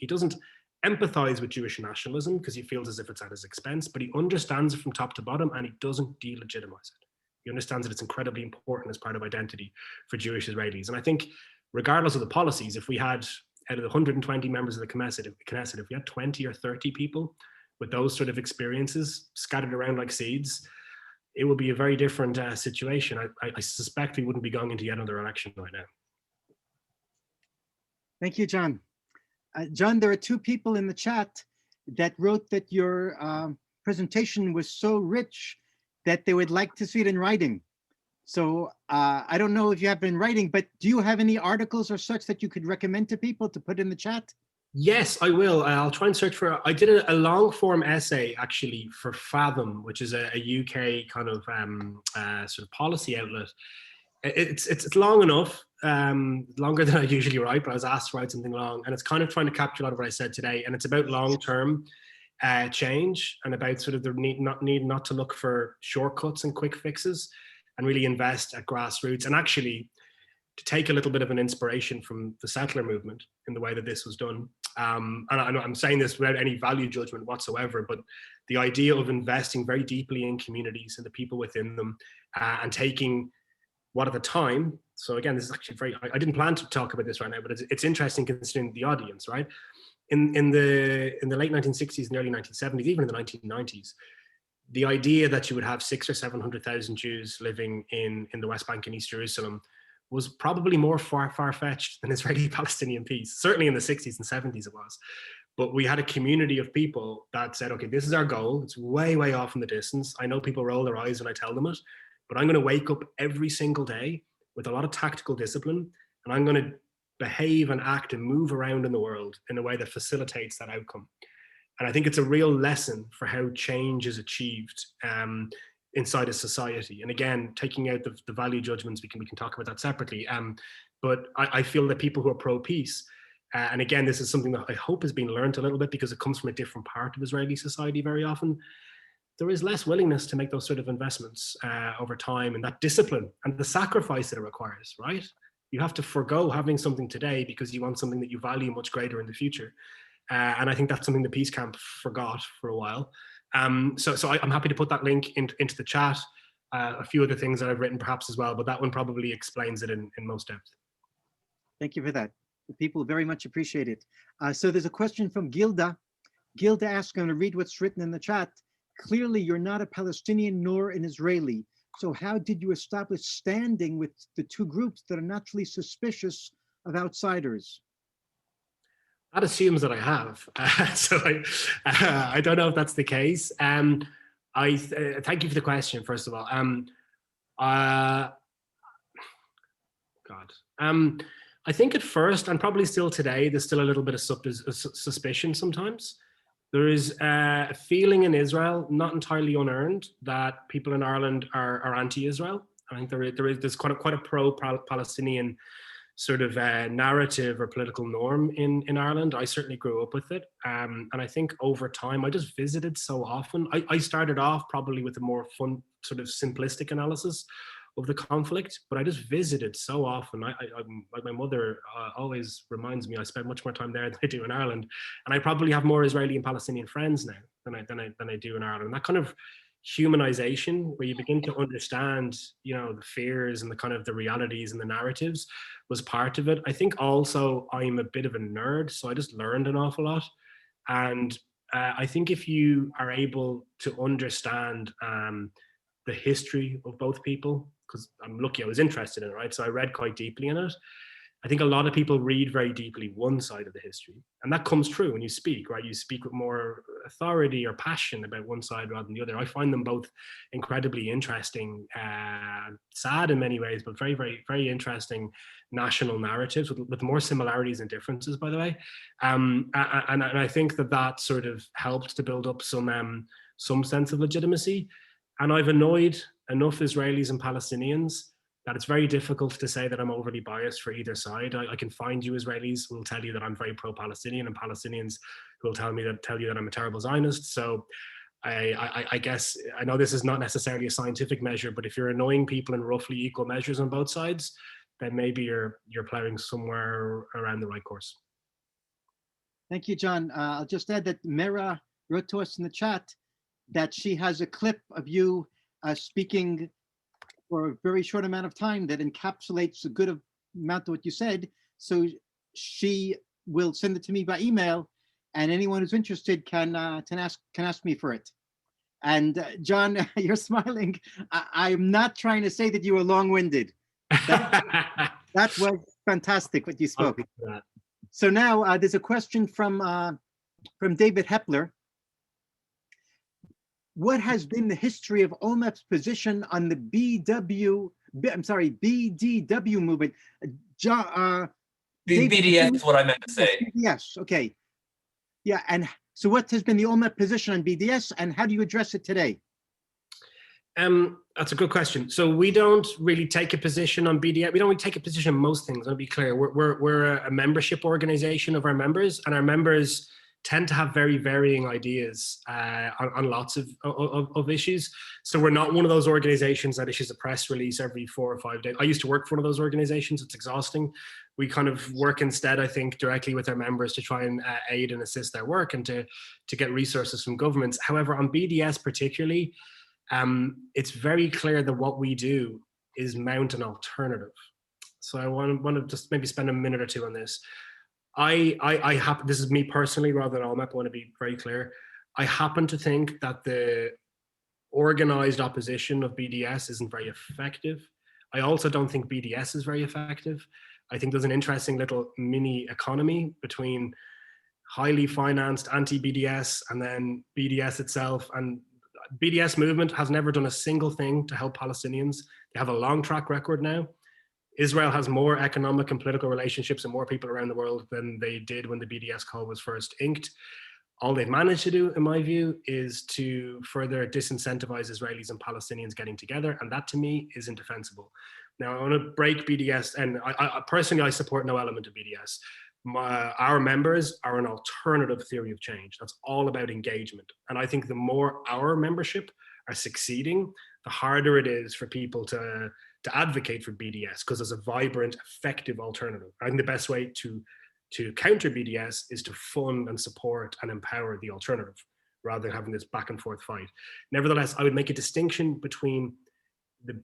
empathize with Jewish nationalism because he feels as if it's at his expense, but he understands it from top to bottom and he doesn't delegitimize it. He understands that it's incredibly important as part of identity for Jewish Israelis. And I think regardless of the policies, if we had, out of the 120 members of the Knesset, if we had 20 or 30 people with those sort of experiences scattered around like seeds, it would be a very different situation. I suspect we wouldn't be going into yet another election right now. Thank you, John. John, there are two people in the chat that wrote that your presentation was so rich that they would like to see it in writing. So I don't know if you have been writing, but do you have any articles or such that you could recommend to people to put in the chat? Yes, I will. I'll try and search for. I did a long form essay actually for Fathom, which is a UK kind of sort of policy outlet. It's long enough, longer than I usually write, but I was asked to write something long, and it's kind of trying to capture a lot of what I said today, and it's about long-term change and about sort of the need not to look for shortcuts and quick fixes, and really invest at grassroots, and actually to take a little bit of an inspiration from the settler movement in the way that this was done. And I'm saying this without any value judgment whatsoever, but the idea of investing very deeply in communities and the people within them, and taking what at the time, so again, this is actually very, I didn't plan to talk about this right now, but it's interesting considering the audience, right? In the late 1960s and early 1970s, even in the 1990s, the idea that you would have 600,000 or 700,000 Jews living in the West Bank and East Jerusalem was probably more far-fetched than Israeli-Palestinian peace. Certainly in the 60s and 70s it was. But we had a community of people that said, okay, this is our goal. It's way, way off in the distance. I know people roll their eyes when I tell them it, but I'm going to wake up every single day with a lot of tactical discipline, and I'm going to behave and act and move around in the world in a way that facilitates that outcome. And I think it's a real lesson for how change is achieved inside a society. And again, taking out the value judgments, we can talk about that separately. But I feel that people who are pro-peace, and again, this is something that I hope has been learned a little bit because it comes from a different part of Israeli society very often, there is less willingness to make those sort of investments over time, and that discipline and the sacrifice that it requires, right? You have to forgo having something today because you want something that you value much greater in the future. And I think that's something the Peace Camp forgot for a while. So I'm happy to put that link into the chat. A few other things that I've written perhaps as well, but that one probably explains it in most depth. Thank you for that. The people very much appreciate it. So there's a question from Gilda. Gilda asks, I'm going to read what's written in the chat. Clearly, you're not a Palestinian nor an Israeli. So how did you establish standing with the two groups that are naturally suspicious of outsiders? That assumes that I have. So I don't know if that's the case. Thank you for the question, first of all. I think at first, and probably still today, there's still a little bit of suspicion sometimes. There is a feeling in Israel, not entirely unearned, that people in Ireland are anti-Israel. I think there's quite a pro-Palestinian sort of narrative or political norm in Ireland. I certainly grew up with it. And I think over time, I just visited so often. I started off probably with a more fun, sort of simplistic analysis of the conflict, but I just visited so often. Like my mother always reminds me, I spend much more time there than I do in Ireland, and I probably have more Israeli and Palestinian friends now than I do in Ireland. And that kind of humanization, where you begin to understand, the fears and the kind of the realities and the narratives, was part of it. I think also I'm a bit of a nerd, so I just learned an awful lot, and I think if you are able to understand the history of both people, because I'm lucky I was interested in it, right? So I read quite deeply in it. I think a lot of people read very deeply one side of the history, and that comes true when you speak, right? You speak with more authority or passion about one side rather than the other. I find them both incredibly interesting, sad in many ways, but very, very, very interesting national narratives with more similarities and differences, by the way. And I think that sort of helped to build up some sense of legitimacy. And I've annoyed enough Israelis and Palestinians that it's very difficult to say that I'm overly biased for either side. I can find you Israelis who will tell you that I'm very pro-Palestinian, and Palestinians who will tell you that I'm a terrible Zionist. So I guess, I know this is not necessarily a scientific measure, but if you're annoying people in roughly equal measures on both sides, then maybe you're plowing somewhere around the right course. Thank you, John. I'll just add that Mera wrote to us in the chat that she has a clip of you speaking for a very short amount of time that encapsulates a good amount of what you said. So she will send it to me by email, and anyone who's interested can ask me for it. And John, you're smiling. I'm not trying to say that you were long-winded. That was fantastic what you spoke. So now there's a question from David Hepler. what has been the history of ALLMEP's position on the BDW movement? BDS is what I meant to say. Yes, okay. Yeah, and so what has been the ALLMEP position on BDS, and how do you address it today? That's a good question. So we don't really take a position on BDS. We don't really take a position on most things. I'll be clear. We're a membership organization of our members, and our members tend to have very varying ideas on lots of issues. So we're not one of those organizations that issues a press release every 4 or 5 days. I used to work for one of those organizations. It's exhausting. We kind of work instead, I think, directly with our members to try and aid and assist their work and to get resources from governments. However, on BDS particularly, it's very clear that what we do is mount an alternative. So I want to just maybe spend a minute or two on this. This is me personally rather than ALLMEP, I want to be very clear. I happen to think that the organized opposition of BDS isn't very effective. I also don't think BDS is very effective. I think there's an interesting little mini economy between highly financed anti-BDS and then BDS itself. And BDS movement has never done a single thing to help Palestinians. They have a long track record now. Israel has more economic and political relationships and more people around the world than they did when the BDS call was first inked. All they've managed to do, in my view, is to further disincentivize Israelis and Palestinians getting together, and that to me is indefensible. Now, I want to break BDS, and I personally support no element of BDS. Our members are an alternative theory of change. That's all about engagement. And I think the more our membership are succeeding, the harder it is for people to advocate for BDS, because there's a vibrant, effective alternative. I think the best way to counter BDS is to fund and support and empower the alternative, rather than having this back and forth fight. Nevertheless, I would make a distinction between the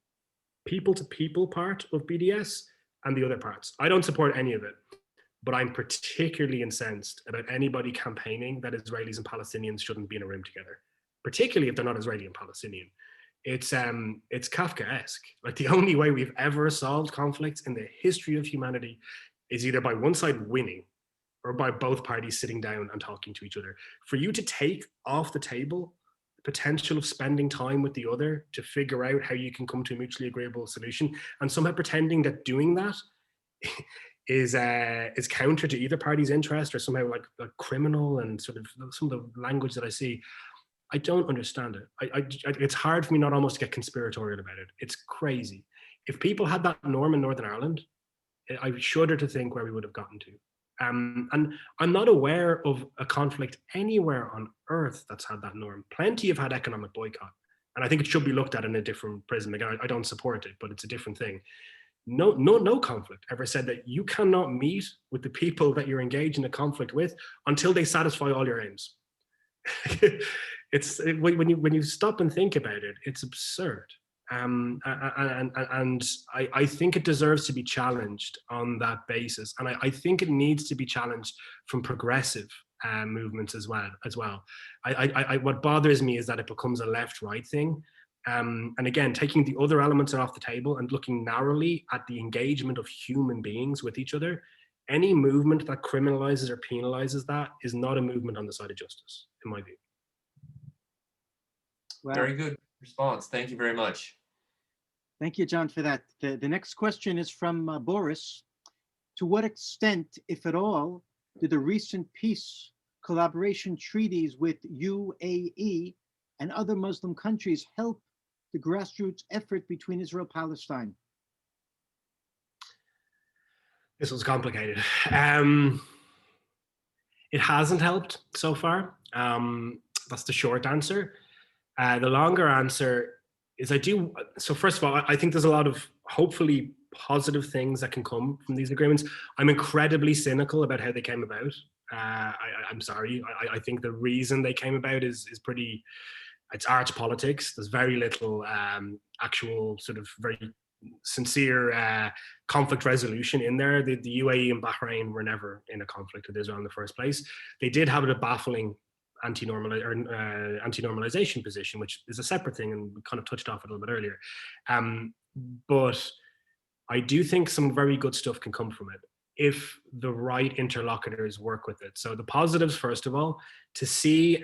people-to-people part of BDS and the other parts. I don't support any of it, but I'm particularly incensed about anybody campaigning that Israelis and Palestinians shouldn't be in a room together, particularly if they're not Israeli and Palestinian. It's Kafkaesque. Like, the only way we've ever solved conflicts in the history of humanity is either by one side winning or by both parties sitting down and talking to each other. For you to take off the table the potential of spending time with the other to figure out how you can come to a mutually agreeable solution, and somehow pretending that doing that is counter to either party's interest, or somehow like criminal, and sort of some of the language that I see, I don't understand it. It's hard for me not almost to get conspiratorial about it. It's crazy. If people had that norm in Northern Ireland, I shudder to think where we would have gotten to. And I'm not aware of a conflict anywhere on earth that's had that norm. Plenty have had economic boycott, and I think it should be looked at in a different prism. Again, I don't support it, but it's a different thing. No conflict ever said that you cannot meet with the people that you're engaged in a conflict with until they satisfy all your aims. When you stop and think about it, it's absurd. And I think it deserves to be challenged on that basis. And I think it needs to be challenged from progressive movements as well. What bothers me is that it becomes a left-right thing. And again, taking the other elements off the table and looking narrowly at the engagement of human beings with each other, any movement that criminalizes or penalizes that is not a movement on the side of justice, in my view. Wow. Very good response. Thank you very much. Thank you, John, for that. The next question is from Boris. To what extent, if at all, did the recent peace collaboration treaties with UAE and other Muslim countries help the grassroots effort between Israel and Palestine? This was complicated. It hasn't helped so far. That's the short answer. The longer answer is so first of all, I think there's a lot of hopefully positive things that can come from these agreements. I'm incredibly cynical about how they came about. I'm sorry. I think the reason they came about is pretty, it's arch politics. There's very little actual sort of very sincere conflict resolution in there. The UAE and Bahrain were never in a conflict with Israel in the first place. They did have a baffling anti-normalization position, which is a separate thing, and we kind of touched off it a little bit earlier. But I do think some very good stuff can come from it if the right interlocutors work with it. So the positives, first of all, to see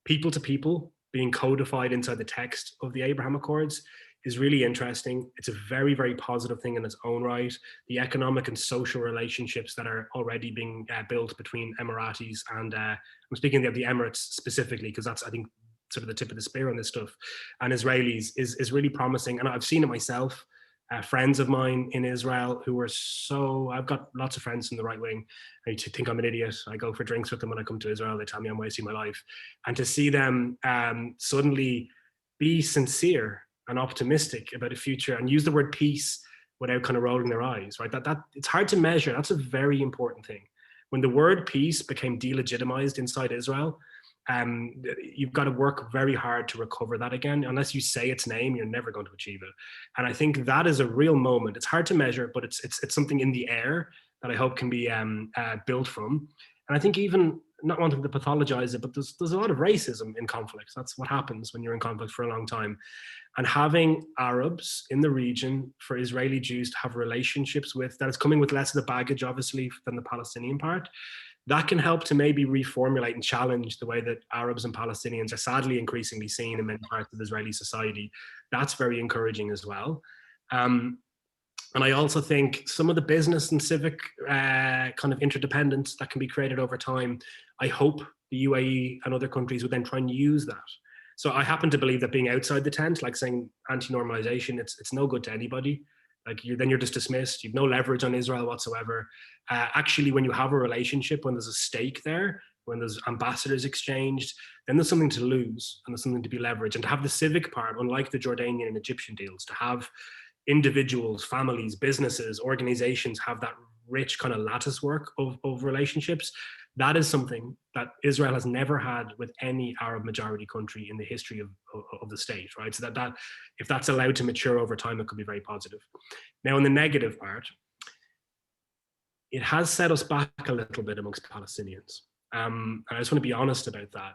people to people being codified inside the text of the Abraham Accords is really interesting. It's a very, very positive thing in its own right. The economic and social relationships that are already being built between Emiratis and I'm speaking of the Emirates specifically, because that's, I think, sort of the tip of the spear on this stuff, and Israelis is really promising. And I've seen it myself. Friends of mine in Israel who are I've got lots of friends from the right wing. I think I'm an idiot. I go for drinks with them when I come to Israel. They tell me I'm wasting my life. And to see them suddenly be sincere and optimistic about a future and use the word peace without kind of rolling their eyes, right? That it's hard to measure. That's a very important thing. When the word peace became delegitimized inside Israel, you've got to work very hard to recover that again. Unless you say its name, you're never going to achieve it. And I think that is a real moment. It's hard to measure, but it's something in the air that I hope can be built from. And I think, even not wanting to pathologize it, but there's a lot of racism in conflict. That's what happens when you're in conflict for a long time. And having Arabs in the region, for Israeli Jews to have relationships with, that is coming with less of the baggage, obviously, than the Palestinian part, that can help to maybe reformulate and challenge the way that Arabs and Palestinians are sadly increasingly seen in many parts of Israeli society. That's very encouraging as well. And I also think some of the business and civic kind of interdependence that can be created over time, I hope the UAE and other countries would then try and use that. So I happen to believe that being outside the tent, like saying anti-normalization, it's no good to anybody. Like then you're just dismissed. You've no leverage on Israel whatsoever. Actually, when you have a relationship, when there's a stake there, when there's ambassadors exchanged, then there's something to lose and there's something to be leveraged. And to have the civic part, unlike the Jordanian and Egyptian deals, to have individuals, families, businesses, organizations have that rich kind of lattice work of relationships, that is something that Israel has never had with any Arab majority country in the history of the state, right? So that if that's allowed to mature over time, it could be very positive. Now, in the negative part, it has set us back a little bit amongst Palestinians. And I just want to be honest about that.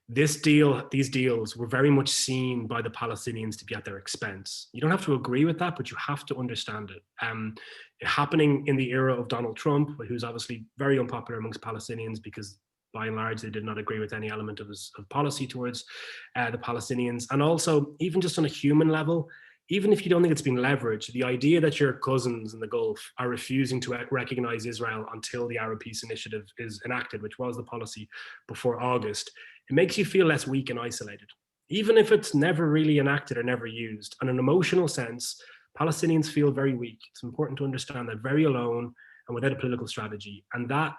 These deals were very much seen by the Palestinians to be at their expense. You don't have to agree with that, but you have to understand it. Happening in the era of Donald Trump, who's obviously very unpopular amongst Palestinians because by and large they did not agree with any element of his policy towards the Palestinians. And also, even just on a human level, even if you don't think it's been leveraged, the idea that your cousins in the Gulf are refusing to recognize Israel until the Arab Peace Initiative is enacted, which was the policy before August, it makes you feel less weak and isolated. Even if it's never really enacted or never used, on an emotional sense, Palestinians feel very weak. It's important to understand that, very alone and without a political strategy. And that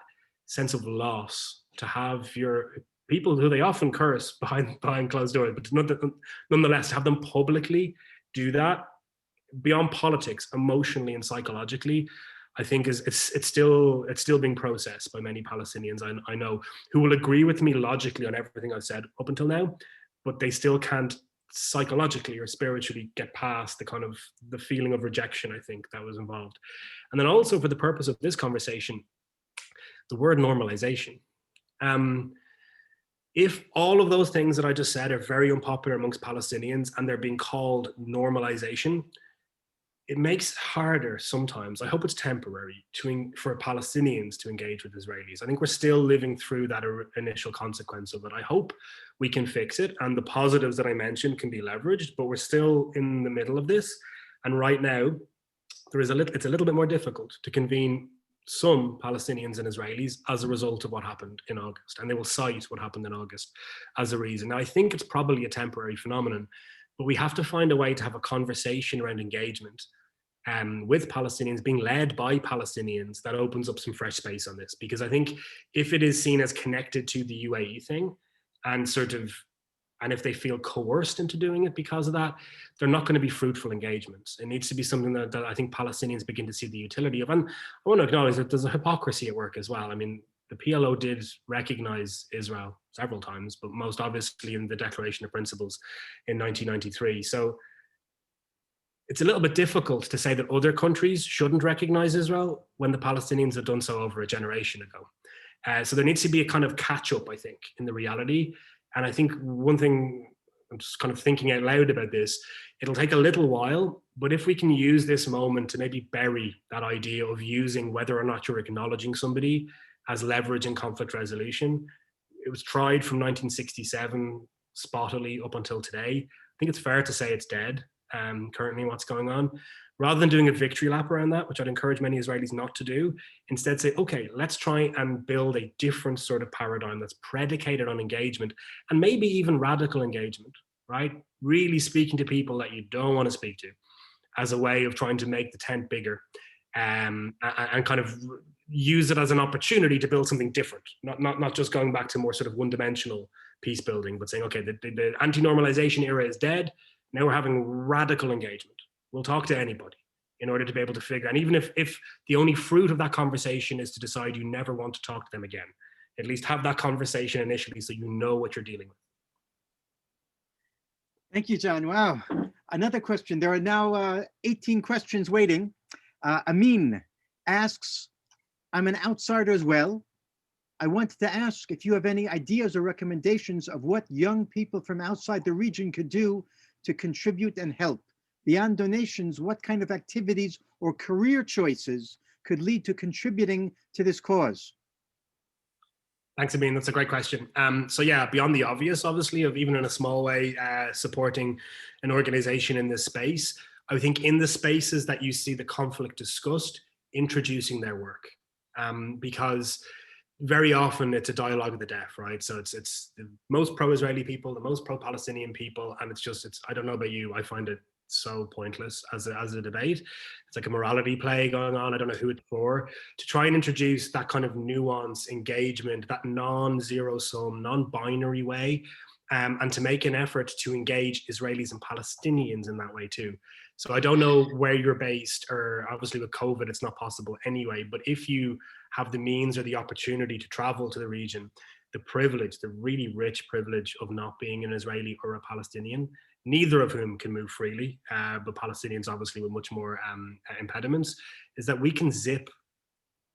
sense of loss, to have your people who they often curse behind closed doors, but nonetheless, to have them publicly do that beyond politics, emotionally and psychologically, I think it's still being processed by many Palestinians I know, who will agree with me logically on everything I've said up until now, but they still can't psychologically or spiritually get past the feeling of rejection, I think, that was involved. And then also, for the purpose of this conversation, the word normalization. If all of those things that I just said are very unpopular amongst Palestinians and they're being called normalization, it makes it harder sometimes, I hope it's temporary, for Palestinians to engage with Israelis. I think we're still living through that initial consequence of it. I hope we can fix it and the positives that I mentioned can be leveraged, but we're still in the middle of this. And right now, it's a little bit more difficult to convene some Palestinians and Israelis as a result of what happened in August. And they will cite what happened in August as a reason. Now, I think it's probably a temporary phenomenon, but we have to find a way to have a conversation around engagement with Palestinians, being led by Palestinians, that opens up some fresh space on this. Because I think if it is seen as connected to the UAE thing and if they feel coerced into doing it because of that, they're not going to be fruitful engagements. It needs to be something that I think Palestinians begin to see the utility of. And I want to acknowledge that there's a hypocrisy at work as well. I mean, the PLO did recognize Israel several times, but most obviously in the Declaration of Principles in 1993. So it's a little bit difficult to say that other countries shouldn't recognize Israel when the Palestinians have done so over a generation ago. So there needs to be a kind of catch up, I think, in the reality. And I think one thing, I'm just kind of thinking out loud about this, it'll take a little while, but if we can use this moment to maybe bury that idea of using whether or not you're acknowledging somebody as leverage in conflict resolution. It was tried from 1967 spottily up until today. I think it's fair to say it's dead, currently what's going on. Rather than doing a victory lap around that, which I'd encourage many Israelis not to do, instead say, okay, let's try and build a different sort of paradigm that's predicated on engagement and maybe even radical engagement, right? Really speaking to people that you don't want to speak to as a way of trying to make the tent bigger, and kind of use it as an opportunity to build something different, not just going back to more sort of one-dimensional peace building, but saying, okay, the anti-normalization era is dead. Now we're having radical engagement. We'll talk to anybody in order to be able to figure, and even if the only fruit of that conversation is to decide you never want to talk to them again, at least have that conversation initially so you know what you're dealing with. Thank you, John. Wow. Another question. There are now 18 questions waiting. Amin asks, I'm an outsider as well. I wanted to ask if you have any ideas or recommendations of what young people from outside the region could do to contribute and help. Beyond donations, what kind of activities or career choices could lead to contributing to this cause? Thanks, Amin. That's a great question. So yeah, beyond the obvious, obviously, of even in a small way, supporting an organization in this space, I think in the spaces that you see the conflict discussed, introducing their work. Because very often it's a dialogue of the deaf, right? So it's the most pro-Israeli people, the most pro-Palestinian people, and it's I don't know about you, I find it so pointless as a debate. It's like a morality play going on. I don't know who it's for. To try and introduce that kind of nuance, engagement, that non-zero sum, non-binary way, and to make an effort to engage Israelis and Palestinians in that way too. So I don't know where you're based, or obviously with COVID, it's not possible anyway, but if you have the means or the opportunity to travel to the region, the privilege, the really rich privilege of not being an Israeli or a Palestinian, neither of whom can move freely, but Palestinians obviously with much more impediments, is that we can zip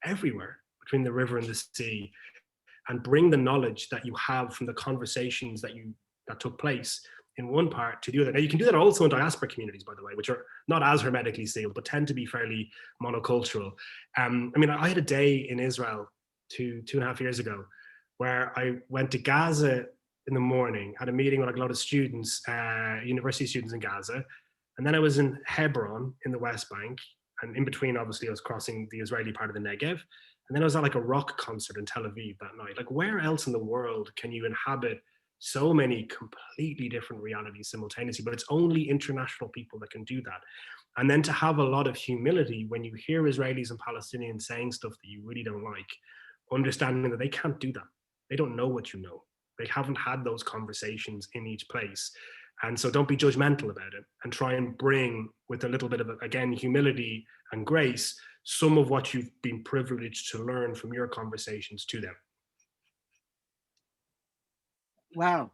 everywhere between the river and the sea and bring the knowledge that you have from the conversations that took place in one part to the other. Now you can do that also in diaspora communities, by the way, which are not as hermetically sealed, but tend to be fairly monocultural. I mean, I had a day in Israel two and a half years ago where I went to Gaza in the morning, had a meeting with like a lot of students, university students in Gaza. And then I was in Hebron in the West Bank. And in between, obviously, I was crossing the Israeli part of the Negev. And then I was at like a rock concert in Tel Aviv that night. Like, where else in the world can you inhabit so many completely different realities simultaneously? But it's only international people that can do that. And then to have a lot of humility when you hear Israelis and Palestinians saying stuff that you really don't like, understanding that they can't do that. They don't know what you know. They haven't had those conversations in each place. And so don't be judgmental about it, and try and bring, with a little bit of, again, humility and grace, some of what you've been privileged to learn from your conversations to them. Wow.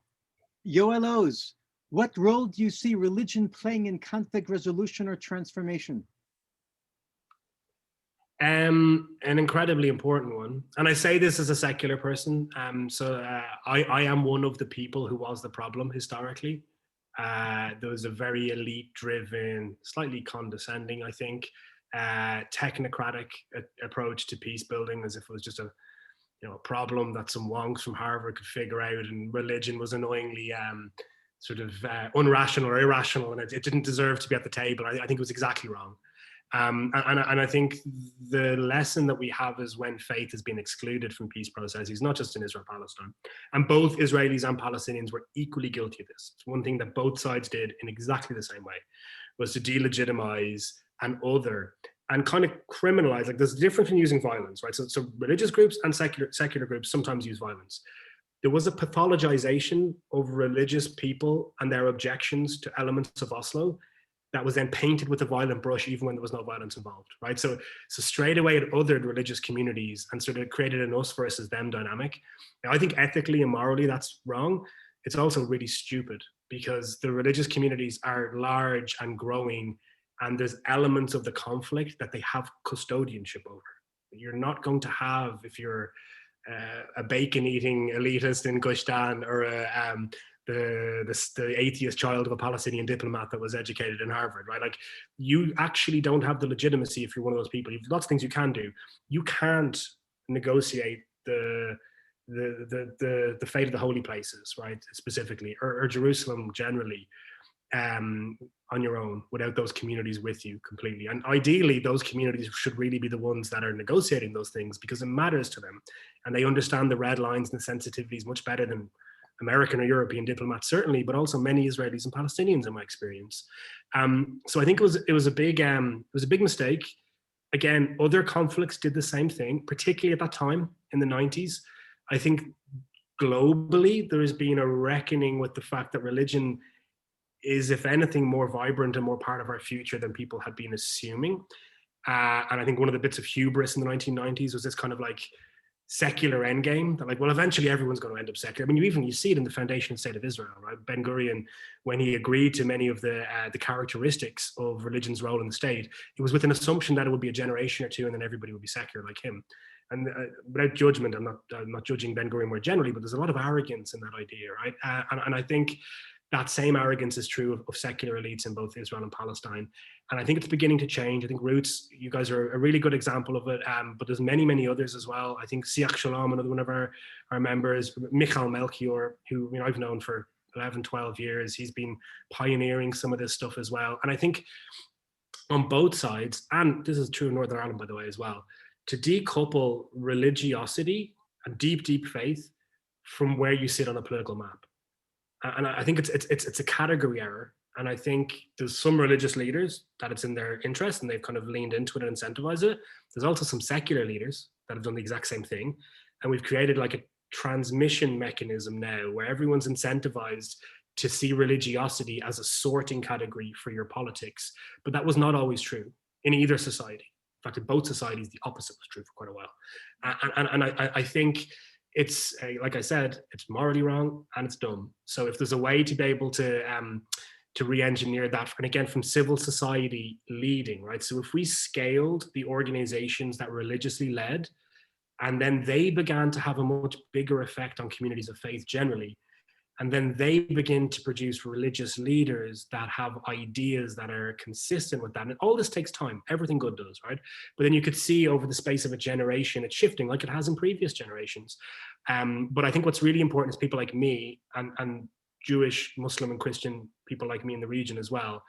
Yoel Oz, what role do you see religion playing in conflict resolution or transformation? An incredibly important one. And I say this as a secular person. I am one of the people who was the problem historically. There was a very elite-driven, slightly condescending, I think, technocratic approach to peace building, as if it was just a problem that some wonks from Harvard could figure out, and religion was annoyingly sort of unrational or irrational, and it didn't deserve to be at the table. I think it was exactly wrong. And I think the lesson that we have is when faith has been excluded from peace processes, not just in Israel-Palestine, and both Israelis and Palestinians were equally guilty of this. It's one thing that both sides did in exactly the same way, was to delegitimize an other and kind of criminalize. Like, there's a difference in using violence, right? So religious groups and secular groups sometimes use violence. There was a pathologization of religious people and their objections to elements of Oslo that was then painted with a violent brush, even when there was no violence involved, right? So straight away it othered religious communities and sort of created an us versus them dynamic. Now, I think ethically and morally that's wrong. It's also really stupid, because the religious communities are large and growing, and there's elements of the conflict that they have custodianship over. You're not going to have, if you're a bacon-eating elitist in Gush Dan, or the atheist child of a Palestinian diplomat that was educated in Harvard, right? Like, you actually don't have the legitimacy if you're one of those people. You've lots of things you can do. You can't negotiate the the fate of the holy places, right, specifically, or Jerusalem generally, on your own, without those communities with you completely. And ideally, those communities should really be the ones that are negotiating those things, because it matters to them, and they understand the red lines and the sensitivities much better than American or European diplomats, certainly, but also many Israelis and Palestinians, in my experience. So I think it was a big mistake. Again, other conflicts did the same thing, particularly at that time in the 90s. I think globally, there has been a reckoning with the fact that religion is, if anything, more vibrant and more part of our future than people had been assuming. And I think one of the bits of hubris in the 1990s was this kind of like secular endgame, that like, well, eventually everyone's going to end up secular. I mean, you see it in the foundation of the State of Israel, right? Ben Gurion, when he agreed to many of the characteristics of religion's role in the state, it was with an assumption that it would be a generation or two and then everybody would be secular like him. And without judgment, I'm not judging Ben Gurion more generally, but there's a lot of arrogance in that idea, right? And I think that same arrogance is true of secular elites in both Israel and Palestine. And I think it's beginning to change. I think Roots, you guys are a really good example of it, but there's many, many others as well. I think Siach Shalom, another one of our members, Michal Melchior, who I've known for 11, 12 years, he's been pioneering some of this stuff as well. And I think on both sides, and this is true in Northern Ireland, by the way, as well, to decouple religiosity and deep, deep faith from where you sit on a political map. And I think it's a category error. And I think there's some religious leaders that it's in their interest and they've kind of leaned into it and incentivized it. There's also some secular leaders that have done the exact same thing. And we've created like a transmission mechanism now where everyone's incentivized to see religiosity as a sorting category for your politics. But that was not always true in either society. In fact, in both societies, the opposite was true for quite a while. And I think it's, like I said, it's morally wrong and it's dumb. So if there's a way to be able to re-engineer that, and again, from civil society leading, right? So if we scaled the organizations that religiously led, and then they began to have a much bigger effect on communities of faith generally, and then they begin to produce religious leaders that have ideas that are consistent with that. And all this takes time. Everything good does, right? But then you could see over the space of a generation, it's shifting like it has in previous generations. But I think what's really important is people like me and Jewish, Muslim and Christian people like me in the region as well,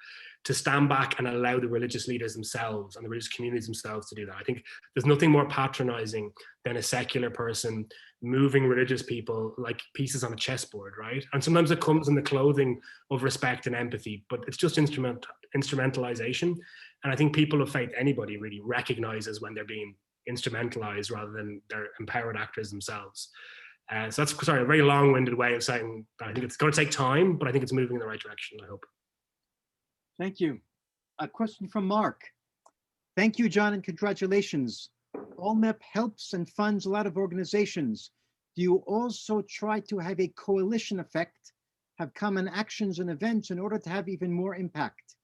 to stand back and allow the religious leaders themselves and the religious communities themselves to do that. I think there's nothing more patronizing than a secular person moving religious people like pieces on a chessboard, right? And sometimes it comes in the clothing of respect and empathy, but it's just instrumentalization. And I think people of faith, anybody really recognizes when they're being instrumentalized rather than they're empowered actors themselves. So that's, sorry, a very long-winded way of saying that I think it's going to take time, but I think it's moving in the right direction, I hope. Thank you. A question from Mark. Thank you, John, and congratulations. ALLMEP helps and funds a lot of organizations. Do you also try to have a coalition effect, have common actions and events in order to have even more impact?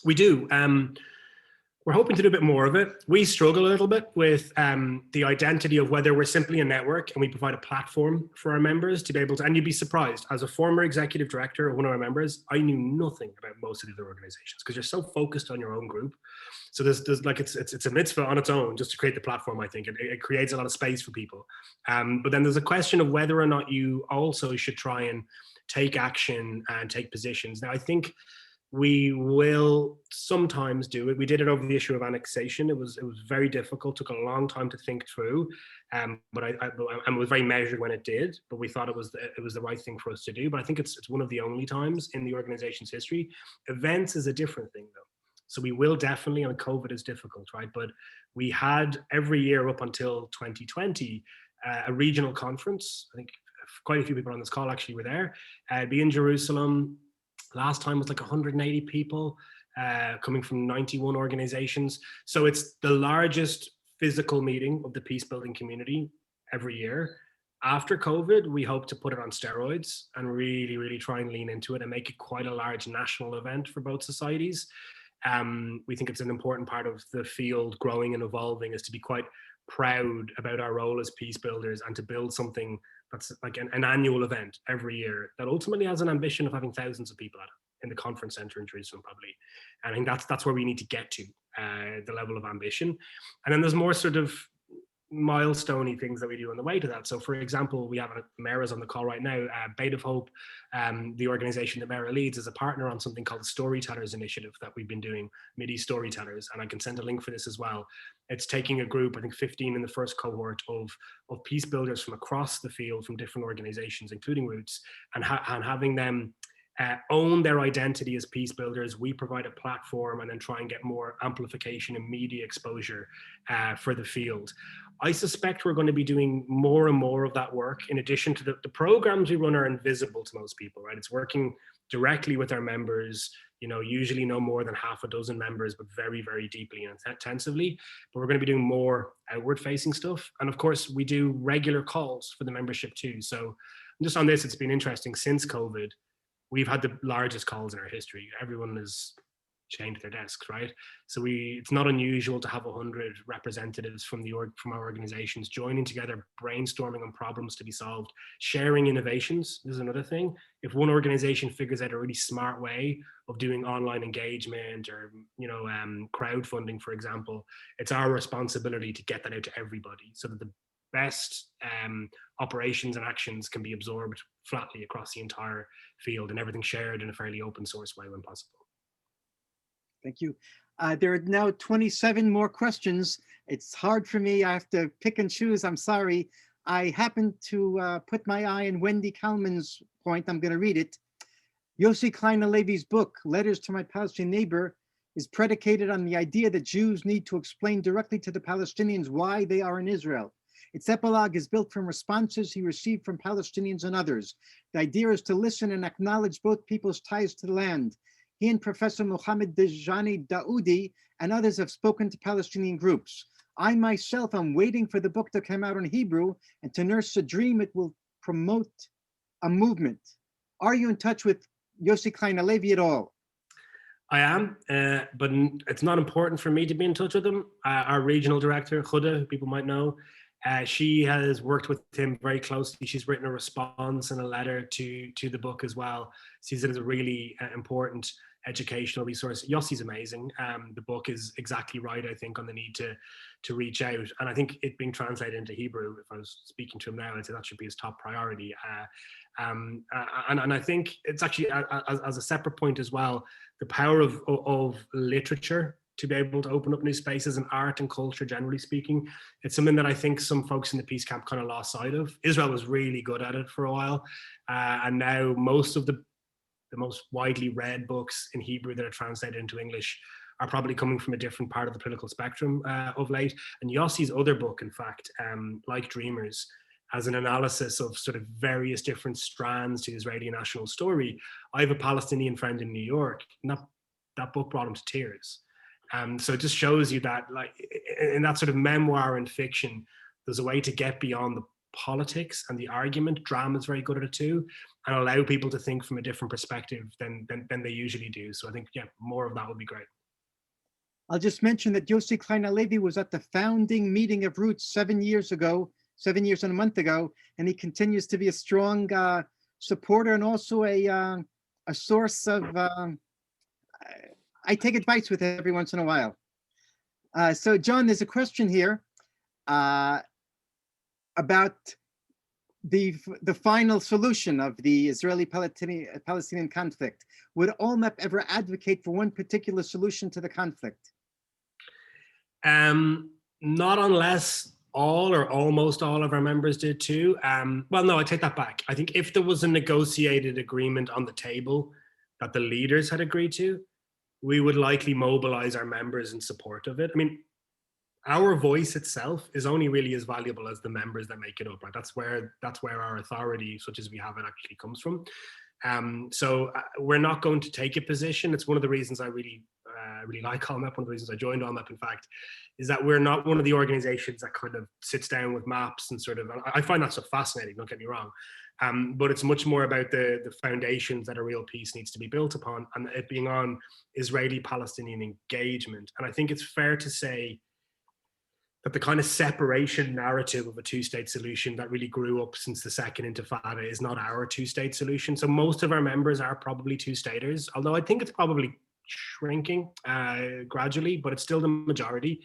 We do. We're hoping to do a bit more of it. We struggle a little bit with the identity of whether we're simply a network and we provide a platform for our members to be able to, and you'd be surprised, as a former executive director of one of our members, I knew nothing about most of the other organizations because you're so focused on your own group. So there's like, it's a mitzvah on its own just to create the platform, I think. It creates a lot of space for people. But then there's a question of whether or not you also should try and take action and take positions. Now, I think we will sometimes do it. We did it over the issue of annexation. It was very difficult, took a long time to think through, but I was very measured when it did, but we thought it was the right thing for us to do. But I think it's one of the only times in the organization's history. Events is a different thing though. So we will definitely, and COVID is difficult, right? But we had every year up until 2020, a regional conference. I think quite a few people on this call actually were there. Be in Jerusalem. Last time was like 180 people coming from 91 organizations. So it's the largest physical meeting of the peace building community every year. After COVID, we hope to put it on steroids and really, really try and lean into it and make it quite a large national event for both societies. We think it's an important part of the field growing and evolving is to be quite proud about our role as peace builders and to build something that's like an annual event every year that ultimately has an ambition of having thousands of people at it in the conference center in Jerusalem, probably. And I think that's where we need to get to, the level of ambition. And then there's more sort of milestone things that we do on the way to that. So for example, we have Mara's on the call right now. Bait of Hope, the organization that Mara leads, is a partner on something called the Storytellers Initiative that we've been doing, Midi Storytellers, and I can send a link for this as well. It's taking a group, I think 15 in the first cohort of peace builders from across the field, from different organizations, including Roots, and having them own their identity as peace builders. We provide a platform and then try and get more amplification and media exposure for the field. I suspect we're going to be doing more and more of that work. In addition to the programs we run are invisible to most people, right? It's working directly with our members, you know, usually no more than half a dozen members, but very, very deeply and intensively. But we're going to be doing more outward facing stuff. And of course, we do regular calls for the membership too. So just on this, it's been interesting since COVID. We've had the largest calls in our history. Everyone has chained to their desks, right? So it's not unusual to have 100 representatives from our organizations joining together, brainstorming on problems to be solved, sharing innovations. This is another thing. If one organization figures out a really smart way of doing online engagement or, you know, crowdfunding, for example, it's our responsibility to get that out to everybody so that the best operations and actions can be absorbed flatly across the entire field and everything shared in a fairly open source way when possible. Thank you. There are now 27 more questions. It's hard for me. I have to pick and choose. I'm sorry. I happened to put my eye on Wendy Kalman's point. I'm going to read it. Yossi Klein Halevi's book, Letters to My Palestinian Neighbor, is predicated on the idea that Jews need to explain directly to the Palestinians why they are in Israel. Its epilogue is built from responses he received from Palestinians and others. The idea is to listen and acknowledge both people's ties to the land. He and Professor Mohammed Dejani Daoudi and others have spoken to Palestinian groups. I myself am waiting for the book to come out in Hebrew and to nurse a dream it will promote a movement. Are you in touch with Yossi Klein Halevi at all? I am, but it's not important for me to be in touch with him. Our regional director, Huda, who people might know, she has worked with him very closely. She's written a response and a letter to the book as well. Sees it as a really important educational resource. Yossi's amazing. The book is exactly right, I think, on the need to reach out. And I think it being translated into Hebrew, if I was speaking to him now, I'd say that should be his top priority. And I think it's actually, as a separate point as well, the power of literature to be able to open up new spaces and art and culture, generally speaking. It's something that I think some folks in the peace camp kind of lost sight of. Israel was really good at it for a while. And now most of the most widely read books in Hebrew that are translated into English are probably coming from a different part of the political spectrum of late. And Yossi's other book, in fact, Like Dreamers, as an analysis of sort of various different strands to the Israeli national story. I have a Palestinian friend in New York, and that book brought him to tears. So it just shows you that, like, in that sort of memoir and fiction, there's a way to get beyond the politics and the argument. Drama is very good at it too, and allow people to think from a different perspective than they usually do. So I think, yeah, more of that would be great. I'll just mention that Yossi Klein Halevi was at the founding meeting of Roots 7 years ago, 7 years and a month ago, and he continues to be a strong supporter and also a source of. I take advice with him every once in a while. So John, there's a question here about the final solution of the Israeli-Palestinian conflict. Would ALLMEP ever advocate for one particular solution to the conflict? Not unless all or almost all of our members did too. Well, no, I take that back. I think if there was a negotiated agreement on the table that the leaders had agreed to, we would likely mobilize our members in support of it. I mean, our voice itself is only really as valuable as the members that make it up, right? That's where our authority, such as we have it, actually comes from. So we're not going to take a position. It's one of the reasons I really like ALLMEP. One of the reasons I joined ALLMEP, in fact, is that we're not one of the organizations that kind of sits down with maps and sort of, I find that so fascinating, don't get me wrong. But it's much more about the foundations that a real peace needs to be built upon, and it being on Israeli-Palestinian engagement. And I think it's fair to say that the kind of separation narrative of a two-state solution that really grew up since the Second Intifada is not our two-state solution. So most of our members are probably two-staters, although I think it's probably shrinking gradually, but it's still the majority.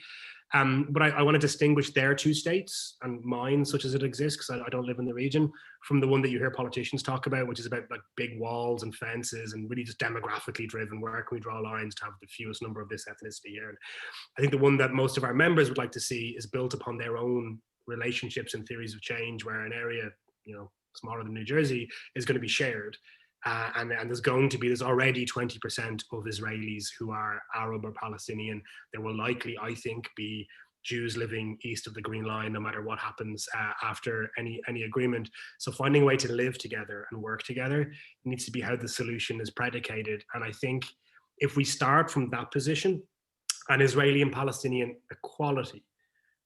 But I want to distinguish their two states and mine, such as it exists, because I don't live in the region, from the one that you hear politicians talk about, which is about like big walls and fences and really just demographically driven. Where can we draw lines to have the fewest number of this ethnicity here? And I think the one that most of our members would like to see is built upon their own relationships and theories of change, where an area, smaller than New Jersey is going to be shared. And there's already 20% of Israelis who are Arab or Palestinian. There will likely, I think, be Jews living east of the Green Line, no matter what happens after any agreement. So finding a way to live together and work together needs to be how the solution is predicated. And I think if we start from that position, an Israeli and Palestinian equality,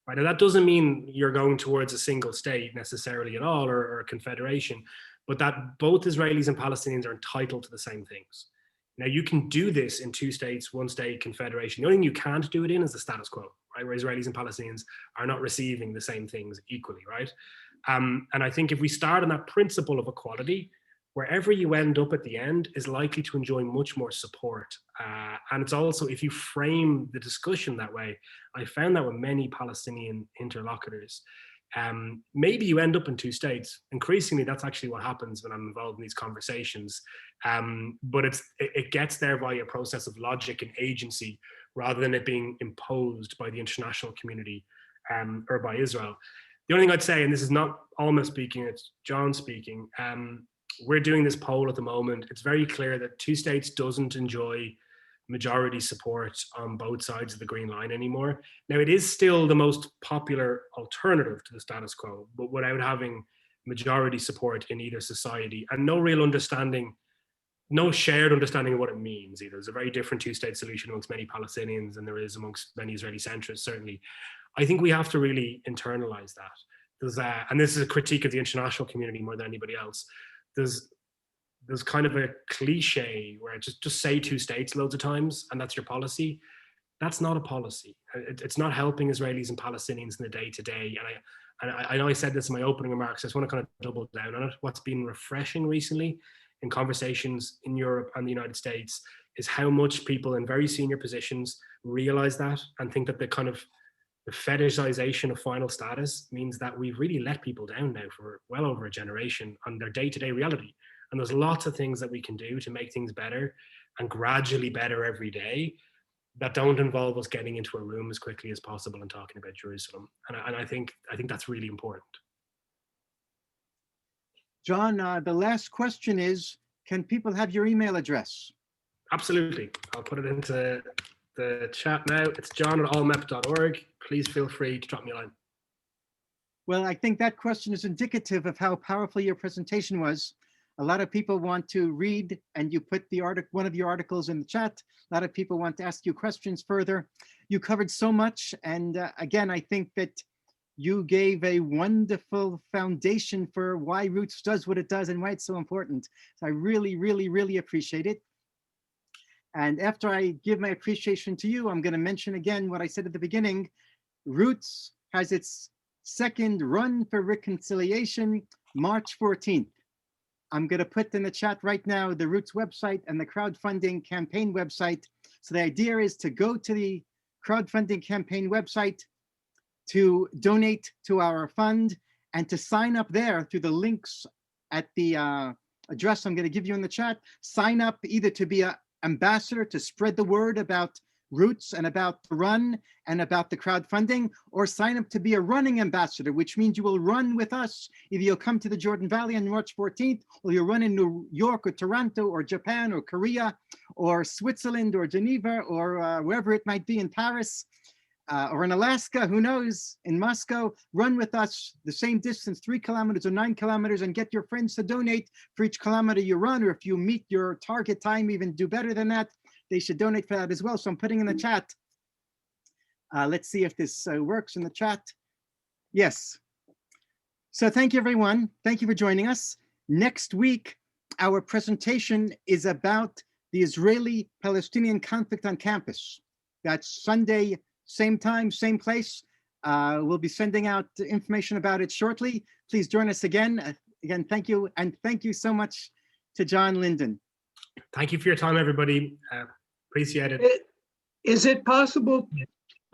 right? Now that doesn't mean you're going towards a single state necessarily at all, or a confederation, but that both Israelis and Palestinians are entitled to the same things. Now you can do this in two states, one state confederation. The only thing you can't do it in is the status quo, right? Where Israelis and Palestinians are not receiving the same things equally, right? And I think if we start on that principle of equality, wherever you end up at the end is likely to enjoy much more support. And it's also, if you frame the discussion that way, I found that with many Palestinian interlocutors, maybe you end up in two states. Increasingly, that's actually what happens when I'm involved in these conversations. But it gets there via a process of logic and agency, rather than it being imposed by the international community or by Israel. The only thing I'd say, and this is not ALLMEP speaking, it's John speaking, we're doing this poll at the moment. It's very clear that two states doesn't enjoy majority support on both sides of the Green Line anymore. Now, it is still the most popular alternative to the status quo, but without having majority support in either society and no real understanding, no shared understanding of what it means either. There's a very different two-state solution amongst many Palestinians than there is amongst many Israeli centrists, certainly. I think we have to really internalize that. And this is a critique of the international community more than anybody else. There's kind of a cliche where just say two states loads of times and that's your policy. That's not a policy. It's not helping Israelis and Palestinians in the day to day. And I know I said this in my opening remarks. I just want to kind of double down on it. What's been refreshing recently in conversations in Europe and the United States is how much people in very senior positions realize that and think that the fetishization of final status means that we've really let people down now for well over a generation on their day-to-day reality. And there's lots of things that we can do to make things better and gradually better every day that don't involve us getting into a room as quickly as possible and talking about Jerusalem. And I think that's really important. John, the last question is, can people have your email address? Absolutely. I'll put it into the chat now. It's john@allmep.org. Please feel free to drop me a line. Well, I think that question is indicative of how powerful your presentation was. A lot of people want to read, and you put one of your articles in the chat. A lot of people want to ask you questions further. You covered so much. And again, I think that you gave a wonderful foundation for why Roots does what it does and why it's so important. So I really, really, really appreciate it. And after I give my appreciation to you, I'm going to mention again what I said at the beginning. Roots has its second run for reconciliation, March 14th. I'm going to put in the chat right now the Roots website and the crowdfunding campaign website. So the idea is to go to the crowdfunding campaign website to donate to our fund and to sign up there through the links at the address I'm going to give you in the chat. Sign up either to be an ambassador to spread the word about Roots and about the run and about the crowdfunding, or sign up to be a running ambassador, which means you will run with us. Either you'll come to the Jordan Valley on March 14th, or you'll run in New York or Toronto or Japan or Korea or Switzerland or Geneva or wherever it might be, in Paris or in Alaska, who knows, in Moscow. Run with us the same distance, 3 kilometers or 9 kilometers, and get your friends to donate for each kilometer you run, or if you meet your target time, even do better than that, they should donate for that as well. So I'm putting in the chat. Let's see if this works in the chat. Yes. So thank you, everyone. Thank you for joining us. Next week, our presentation is about the Israeli-Palestinian conflict on campus. That's Sunday, same time, same place. We'll be sending out information about it shortly. Please join us again. Again, thank you. And thank you so much to John Linden. Thank you for your time, everybody. Appreciate it. Is it possible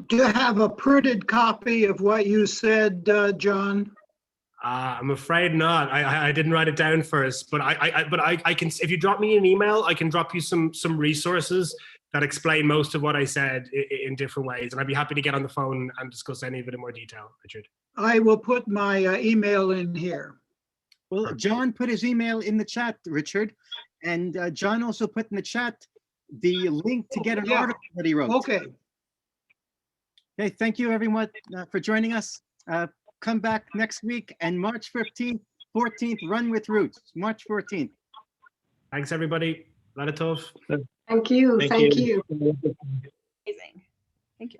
Do you have a printed copy of what you said, John? I'm afraid not. I didn't write it down first, but I can. If you drop me an email, I can drop you some resources that explain most of what I said in different ways, and I'd be happy to get on the phone and discuss any of it in more detail, Richard. I will put my email in here. Well, John put his email in the chat, Richard, and John also put in the chat the link to get an Yeah. article that he wrote. Okay. Okay, thank you everyone for joining us. Come back next week and March 15th, 14th, Run with Roots, March 14th. Thanks, everybody. Laditov. Thank you. Thank Thank you. you. Amazing. Thank you.